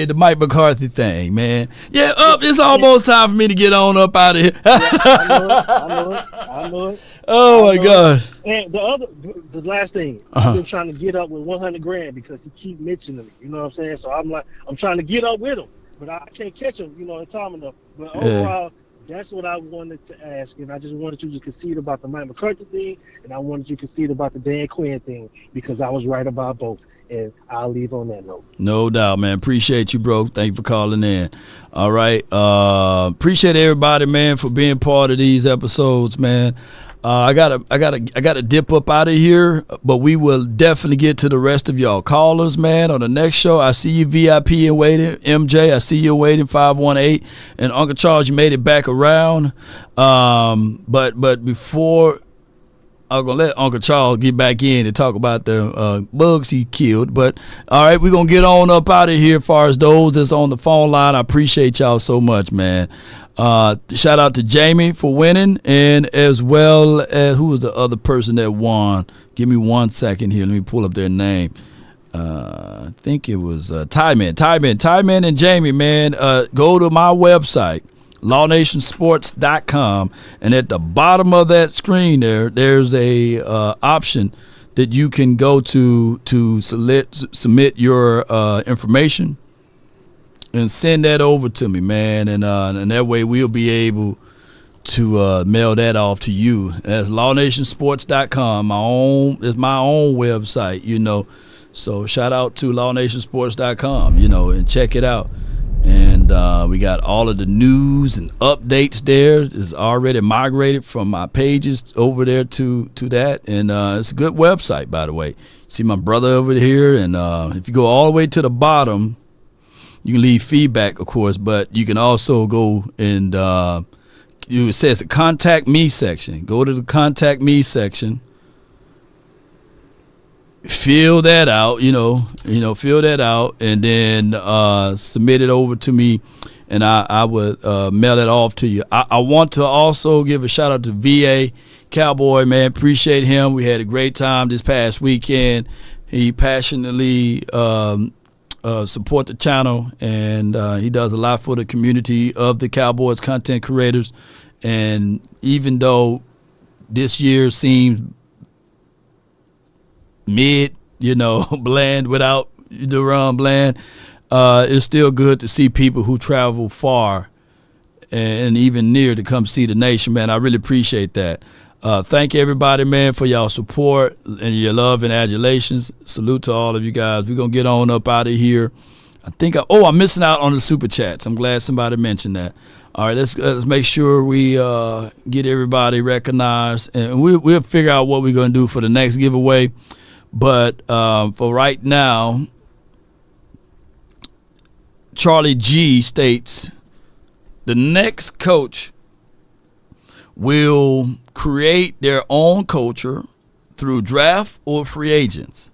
The Mike McCarthy thing, man. Yeah, it's almost time for me to get on up out of here. I know it. Oh, my God. And the last thing, I've been trying to get up with 100 grand because he keep mentioning me. You know what I'm saying? So I'm trying to get up with him, but I can't catch him, in time enough. But overall, that's what I wanted to ask, and I just wanted you to concede about the Mike McCarthy thing, and I wanted you to concede about the Dan Quinn thing because I was right about both. And I'll leave on that note. No doubt, man. Appreciate you, bro. Thank you for calling in. All right. Appreciate everybody, man, for being part of these episodes, man. I gotta dip up out of here, but we will definitely get to the rest of y'all callers, man, on the next show. I see you VIP in waiting, MJ. I see you waiting 518, and Uncle Charles, you made it back around. But before I'm gonna let Uncle Charles get back in and talk about the bugs he killed. But all right, we're gonna get on up out of here. As far as those that's on the phone line, I appreciate y'all so much, man. Shout out to Jamie for winning, and as well as who was the other person that won. Give me 1 second here. Let me pull up their name. I think it was Tyman and Jamie, man. Go to my website, lawnationsports.com, and at the bottom of that screen there's a option that you can go to submit your information and send that over to me, man, and that way we'll be able to mail that off to you. That's lawnationsports.com. It's my own website, so shout out to lawnationsports.com, and check it out. And we got all of the news and updates there. It's already migrated from my pages over there to that. And it's a good website, by the way. See my brother over here. And if you go all the way to the bottom, you can leave feedback, of course. But you can also go and it says the Contact Me section. Go to the Contact Me section. Fill that out, fill that out, and then submit it over to me, and I would mail it off to you. I want to also give a shout out to VA Cowboy, man. Appreciate him. We had a great time this past weekend. He passionately support the channel, and he does a lot for the community of the Cowboys content creators. And even though this year seems mid, bland without Duran Bland, it's still good to see people who travel far and even near to come see the nation, man. I really appreciate that. Thank everybody, man, for y'all support and your love and adulations. Salute to all of you guys. We're going to get on up out of here. I'm missing out on the super chats. I'm glad somebody mentioned that. All right, let's make sure we get everybody recognized, and we'll figure out what we're going to do for the next giveaway. But for right now, Charlie G states the next coach will create their own culture through draft or free agents.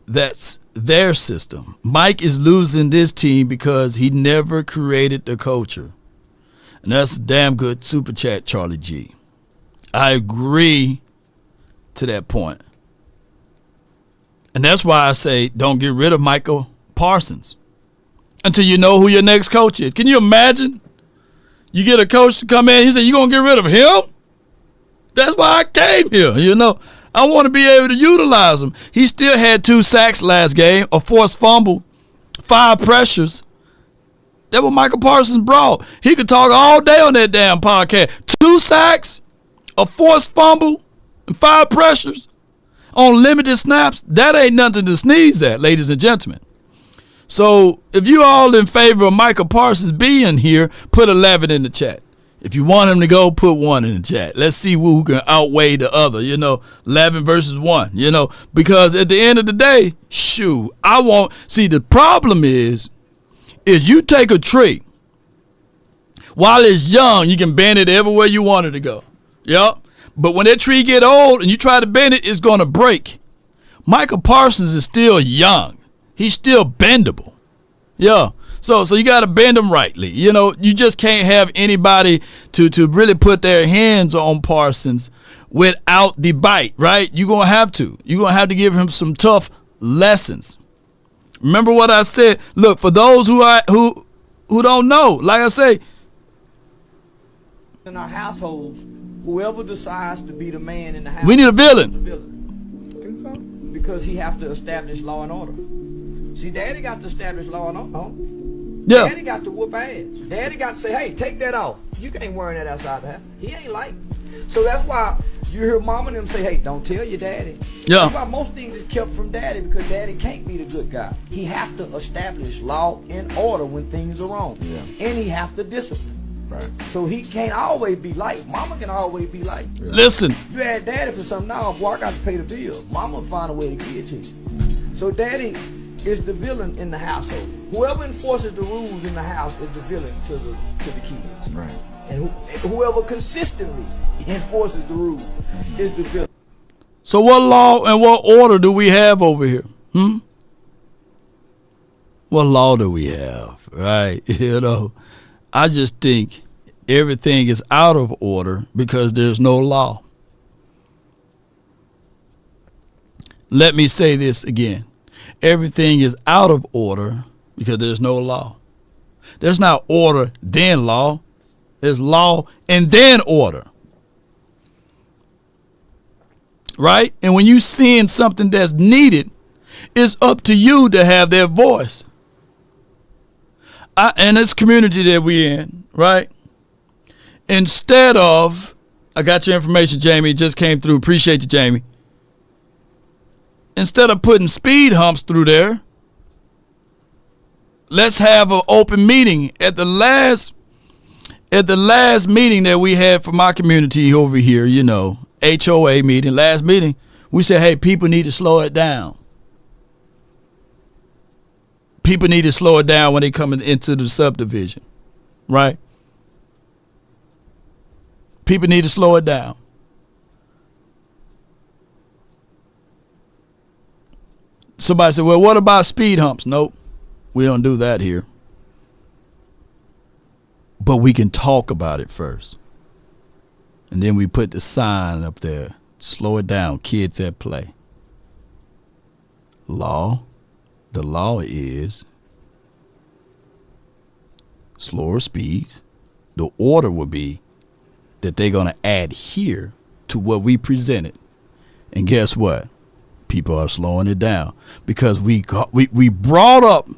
That's their system. Mike is losing this team because he never created the culture. And that's a damn good super chat, Charlie G. I agree to that point. And that's why I say don't get rid of Michael Parsons until you know who your next coach is. Can you imagine? You get a coach to come in, he said, you going to get rid of him? That's why I came here, I want to be able to utilize him. He still had 2 sacks last game, a forced fumble, 5 pressures. That what Michael Parsons brought. He could talk all day on that damn podcast. 2 sacks, a forced fumble, and 5 pressures on limited snaps. That ain't nothing to sneeze at, ladies and gentlemen. So if you all in favor of Michael Parsons being here, put 11 in the chat. If you want him to go, put 1 in the chat. Let's see who can outweigh the other, 11 versus 1, because at the end of the day, the problem is you take a tree. While it's young, you can bend it everywhere you want it to go. Yep. But when that tree get old and you try to bend it, it's going to break. Michael Parsons is still young. He's still bendable. Yeah. So you got to bend him rightly. You just can't have anybody to really put their hands on Parsons without the bite, right? You're going to have to. You're going to have to give him some tough lessons. Remember what I said? Look, for those who don't know, like I say, in our households, whoever decides to be the man in the house, we need a villain. Because he have to establish law and order. See, Daddy got to establish law and order. Yeah. Daddy got to whoop ass. Daddy got to say, hey, take that off. You ain't wearing that outside the house. He ain't like. So that's why you hear Mama and them say, hey, don't tell your daddy. Yeah. That's why most things is kept from Daddy, because Daddy can't be the good guy. He have to establish law and order when things are wrong. Yeah. And he have to discipline. Right. So he can't always be like. Mama can always be like. Yeah. Listen. You ask Daddy for something now, boy, I got to pay the bill. Mama will find a way to give it to you. So Daddy is the villain in the household. Whoever enforces the rules in the house is the villain to the kids. Right. And whoever consistently enforces the rules is the villain. So what law and what order do we have over here? What law do we have? Right. I just think everything is out of order because there's no law. Let me say this again. Everything is out of order because there's no law. There's not order, then law. There's law and then order. Right? And when you seeing something that's needed, it's up to you to have that voice. And this community that we're in, right? Instead of, I got your information, Jamie. It just came through. Appreciate you, Jamie. Instead of putting speed humps through there, let's have an open meeting. At the last meeting that we had for my community over here, HOA meeting, last meeting, we said, hey, people need to slow it down. People need to slow it down when they come into the subdivision, right? People need to slow it down. Somebody said, well, what about speed humps? Nope, we don't do that here. But we can talk about it first. And then we put the sign up there, slow it down, kids at play. Law. The law is slower speeds. The order will be that they're going to adhere to what we presented. And guess what? People are slowing it down because we brought up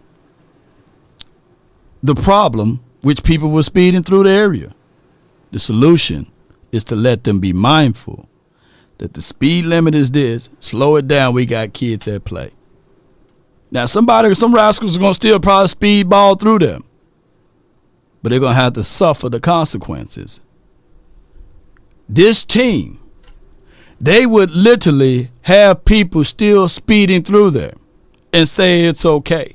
the problem, which people were speeding through the area. The solution is to let them be mindful that the speed limit is this. Slow it down. We got kids at play. Now, some rascals are going to still probably speedball through them, but they're going to have to suffer the consequences. This team, they would literally have people still speeding through there and say it's okay.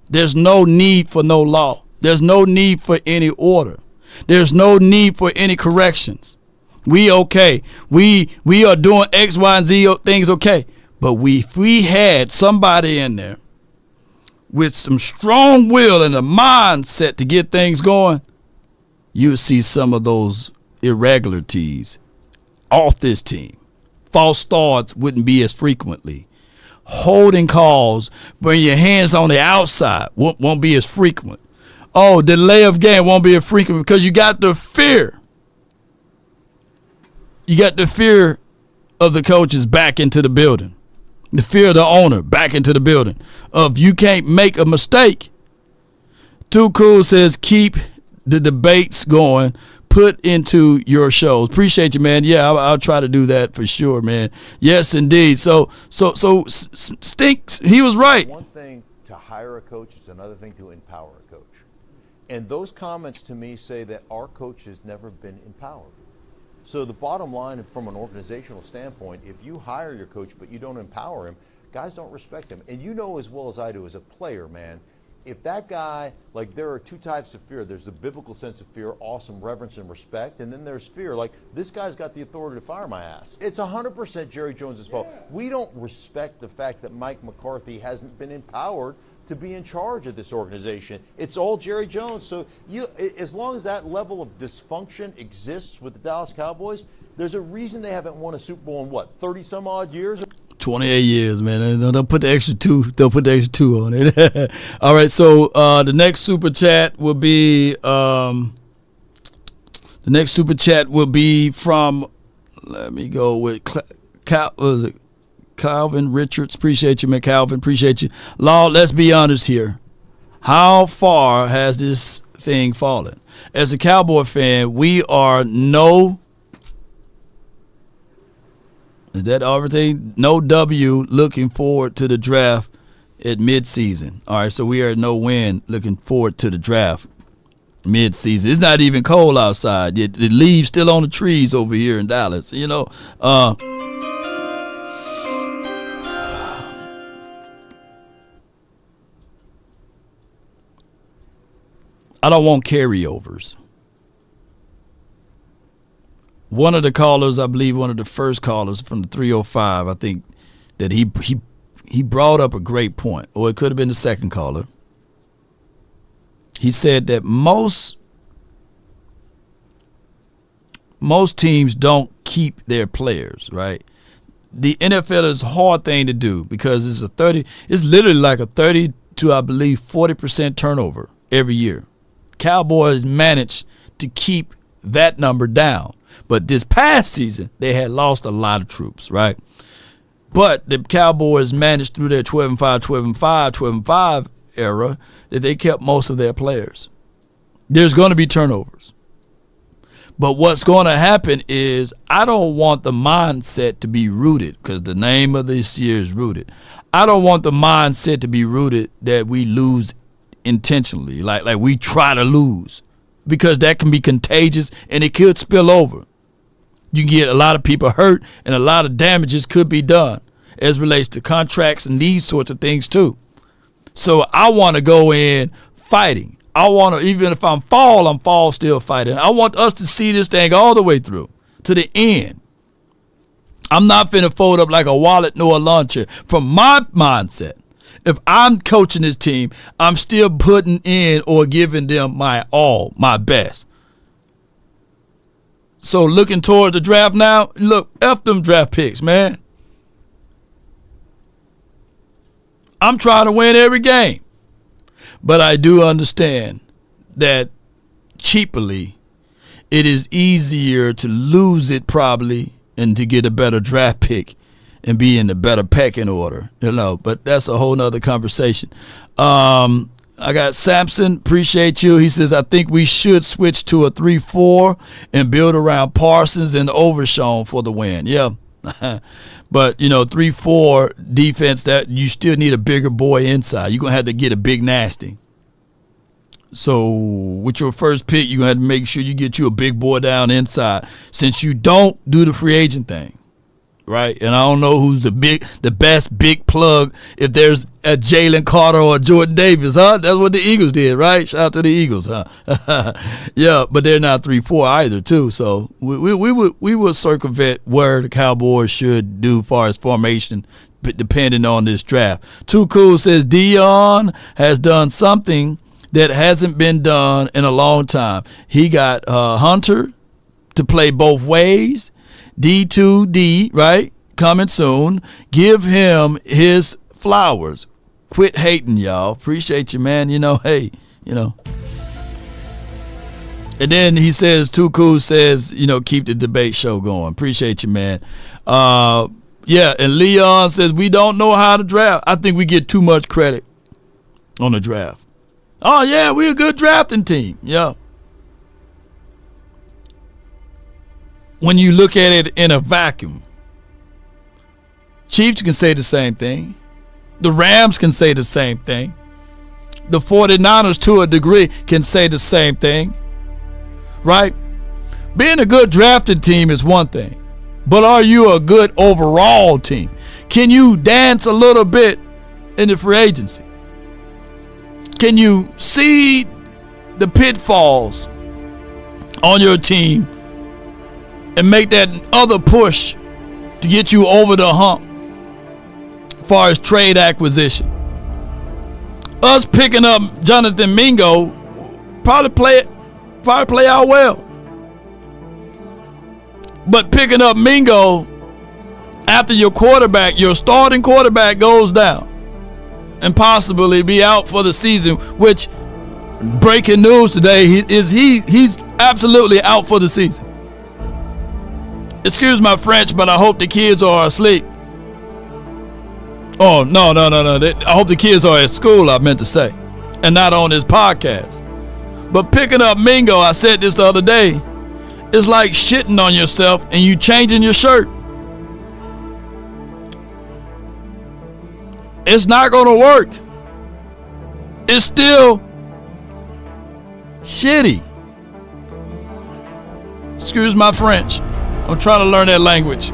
There's no need for no law. There's no need for any order. There's no need for any corrections. We okay. We are doing X, Y, and Z things okay. But if we had somebody in there with some strong will and a mindset to get things going, you would see some of those irregularities off this team. False starts wouldn't be as frequently. Holding calls when your hands on the outside won't be as frequent. Oh, delay of game won't be as frequent because you got the fear. You got the fear of the coaches back into the building. The fear of the owner back into the building. Of you can't make a mistake. Too Cool says keep the debates going. Put into your shows. Appreciate you, man. Yeah, I'll try to do that for sure, man. Yes, indeed. So Stinks, he was right. One thing to hire a coach. It's another thing to empower a coach. And those comments to me say that our coach has never been empowered. So the bottom line from an organizational standpoint, if you hire your coach but you don't empower him, guys don't respect him. And you know as well as I do as a player, man, if that guy, like there are two types of fear. There's the biblical sense of fear, awesome reverence and respect, and then there's fear. Like, this guy's got the authority to fire my ass. It's 100% Jerry Jones' fault. We don't respect the fact that Mike McCarthy hasn't been empowered to be in charge of this organization. It's all Jerry Jones. So as long as that level of dysfunction exists with the Dallas Cowboys, there's a reason they haven't won a Super Bowl in, what, 30-some odd years? 28 years, man. Don't put the extra two. Don't put the extra two on it. All right, so the next super chat will be from. Let me go with Calvin Richards. Appreciate you, man. Calvin, appreciate you. Law, let's be honest here. How far has this thing fallen? As a Cowboy fan, we are Is that everything? No W looking forward to the draft at midseason. All right, so we are no win looking forward to the draft midseason. It's not even cold outside. The leaves still on the trees over here in Dallas. You know, I don't want carryovers. One of the callers, I believe one of the first callers from the 305, I think that he brought up a great point, or it could have been the second caller. He said that most teams don't keep their players, right? The NFL is a hard thing to do because it's literally like a 30 to, I believe, 40% turnover every year. Cowboys managed to keep that number down. But this past season, they had lost a lot of troops, right? But the Cowboys managed through their 12-5, 12-5, 12-5 era that they kept most of their players. There's going to be turnovers. But what's going to happen is I don't want the mindset to be rooted, because the name of this year is rooted. I don't want the mindset to be rooted that we lose intentionally, like we try to lose, because that can be contagious and it could spill over. You can get a lot of people hurt and a lot of damages could be done as relates to contracts and these sorts of things too. So I want to go in fighting. I want to, even if I'm fall still fighting. I want us to see this thing all the way through to the end. I'm not finna fold up like a wallet nor a launcher. From my mindset, if I'm coaching this team, I'm still putting in or giving them my all, my best. So looking toward the draft now, look, F them draft picks, man. I'm trying to win every game. But I do understand that cheaply, it is easier to lose it probably and to get a better draft pick and be in the better pecking order, you know. But that's a whole nother conversation. I got Sampson, appreciate you. He says, I think we should switch to a 3-4 and build around Parsons and Overshawn for the win. Yeah. But, 3-4 defense, that you still need a bigger boy inside. You're going to have to get a big nasty. So with your first pick, you're going to have to make sure you get you a big boy down inside, since you don't do the free agent thing. Right, and I don't know who's the best big plug, if there's a Jalen Carter or a Jordan Davis, huh? That's what the Eagles did, right? Shout out to the Eagles, huh? Yeah, but they're not 3-4 either, too. So we would circumvent where the Cowboys should do as far as formation, depending on this draft. Too Cool says Deion has done something that hasn't been done in a long time. He got Hunter to play both ways. D2D, right? Coming soon. Give him his flowers. Quit hating, y'all. Appreciate you, man. Hey. And then he says, Too Cool says, keep the debate show going. Appreciate you, man. Yeah, and Leon says, we don't know how to draft. I think we get too much credit on the draft. Oh, yeah, we're a good drafting team. Yeah. When you look at it in a vacuum, Chiefs can say the same thing. The Rams can say the same thing. The 49ers, to a degree, can say the same thing. Right? Being a good drafted team is one thing. But are you a good overall team? Can you dance a little bit in the free agency? Can you see the pitfalls on your team and make that other push to get you over the hump as far as trade acquisition? Us picking up Jonathan Mingo probably play out well. But picking up Mingo after your starting quarterback goes down and possibly be out for the season, which breaking news today he's absolutely out for the season. Excuse my French, but I hope the kids are asleep. Oh, no. I hope the kids are at school, I meant to say, and not on this podcast. But picking up Mingo, I said this the other day, it's like shitting on yourself and you changing your shirt. It's not going to work. It's still shitty. Excuse my French. I'm trying to learn that language.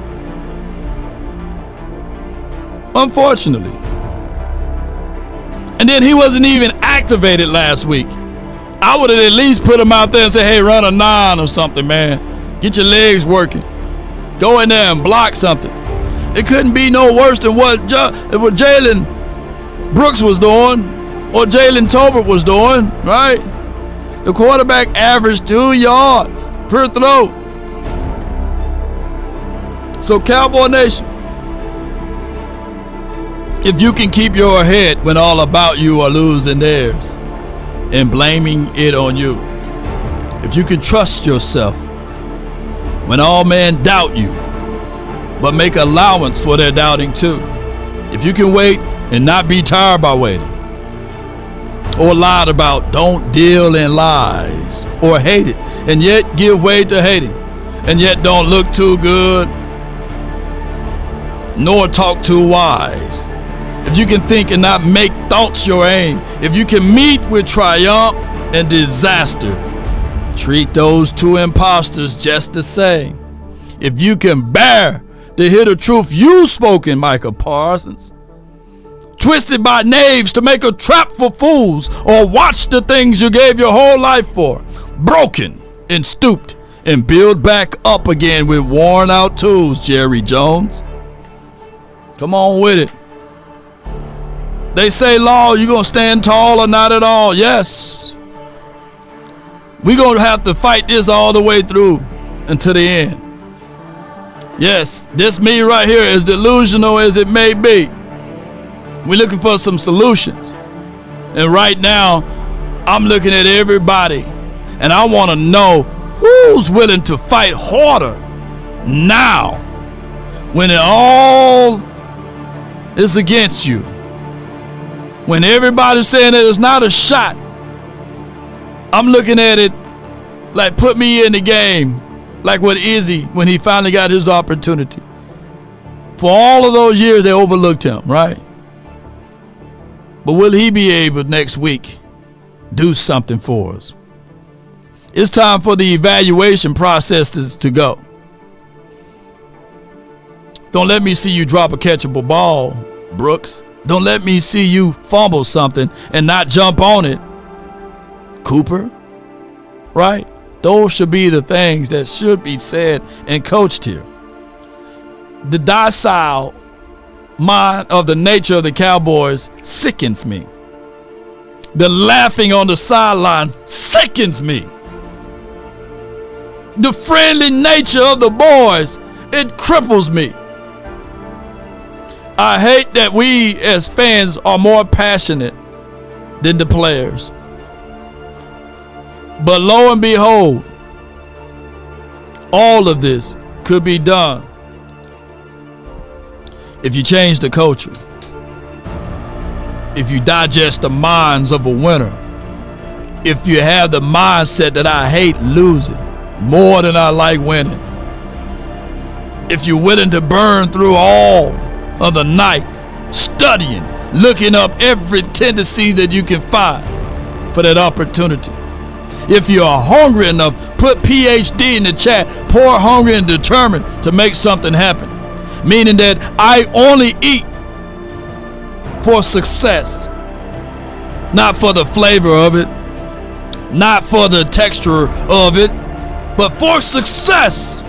Unfortunately. And then he wasn't even activated last week. I would have at least put him out there and say, hey, run a 9 or something, man. Get your legs working. Go in there and block something. It couldn't be no worse than what Jalen Brooks was doing or Jalen Tolbert was doing, right? The quarterback averaged 2 yards per throw. So, Cowboy Nation, if you can keep your head when all about you are losing theirs and blaming it on you, if you can trust yourself when all men doubt you, but make allowance for their doubting too, if you can wait and not be tired by waiting, or lied about, don't deal in lies, or hate it, and yet give way to hating, and yet don't look too good, nor talk too wise. If you can think and not make thoughts your aim, if you can meet with triumph and disaster, treat those two imposters just the same. If you can bear to hear the truth you spoken, Micah Parsons, twisted by knaves to make a trap for fools, or watch the things you gave your whole life for, broken and stooped, and build back up again with worn out tools, Jerry Jones. Come on with it. They say, Law, you gonna stand tall or not at all? Yes. We're gonna have to fight this all the way through until the end. Yes, this me right here, as delusional as it may be, we're looking for some solutions. And right now, I'm looking at everybody, and I want to know who's willing to fight harder now when it all is against you. When everybody's saying that it's not a shot, I'm looking at it like, put me in the game, like with Izzy when he finally got his opportunity. For all of those years, they overlooked him, right? But will he be able next week do something for us? It's time for the evaluation processes to go. Don't let me see you drop a catchable ball, Brooks. Don't let me see you fumble something and not jump on it, Cooper. Right? Those should be the things that should be said and coached here. The docile mind of the nature of the Cowboys sickens me. The laughing on the sideline sickens me. The friendly nature of the boys, it cripples me. I hate that we as fans are more passionate than the players. But lo and behold, all of this could be done if you change the culture, if you digest the minds of a winner, if you have the mindset that I hate losing more than I like winning, if you're willing to burn through all of the night studying, looking up every tendency that you can find for that opportunity. If you are hungry enough, put PhD in the chat. Poor, hungry, and determined to make something happen. Meaning that I only eat for success. Not for the flavor of it. Not for the texture of it. But for success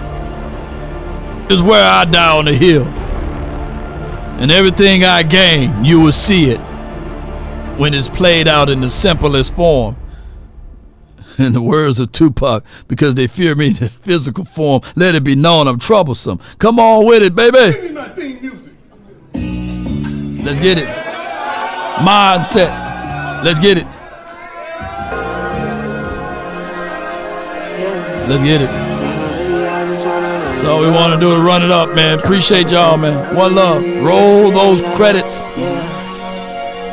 is where I die on the hill. And everything I gain, you will see it when it's played out in the simplest form. In the words of Tupac, because they fear me in the physical form, let it be known I'm troublesome. Come on with it, baby. Give me my theme music. Let's get it. Mindset. Let's get it. Let's get it. That's all we want to do is run it up, man. Appreciate y'all, man. One love. Roll those credits.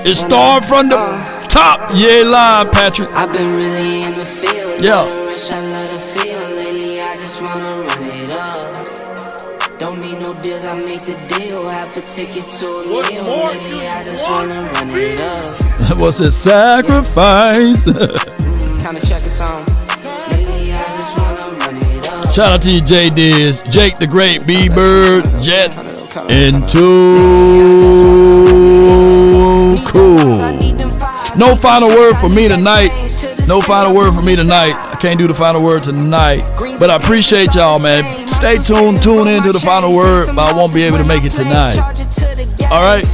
It started from the top. Yeah, line, Patrick. I've been really in the field. Yeah. I love the feel. Lately, I just wanna run it up. Don't need no deals, I make the deal. Have to take it to a meal. Lately, I just wanna run it up. What's it? Sacrifice. Kinda check us on. Lately, I just wanna run it up. Shout out to you, J Diz, Jake the Great, B Bird, Jet, and Too Cool. No final word for me tonight. No final word for me tonight. I can't do the final word tonight. But I appreciate y'all, man. Stay tuned. Tune in to the final word, but I won't be able to make it tonight. All right?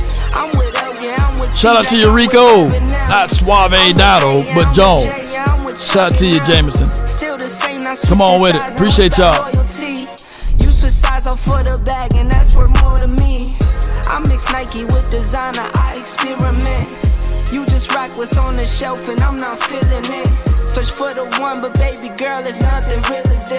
Shout out to you, Rico. Not Suave Dado, but Jones. Shout out to you, Jameson. Come on with it. Appreciate y'all. You switch sides off for the bag, and that's worth more to me. I mix Nike with designer, I experiment. You just rock what's on the shelf and I'm not feeling it. Search for the one, but baby girl, it's nothing real as this.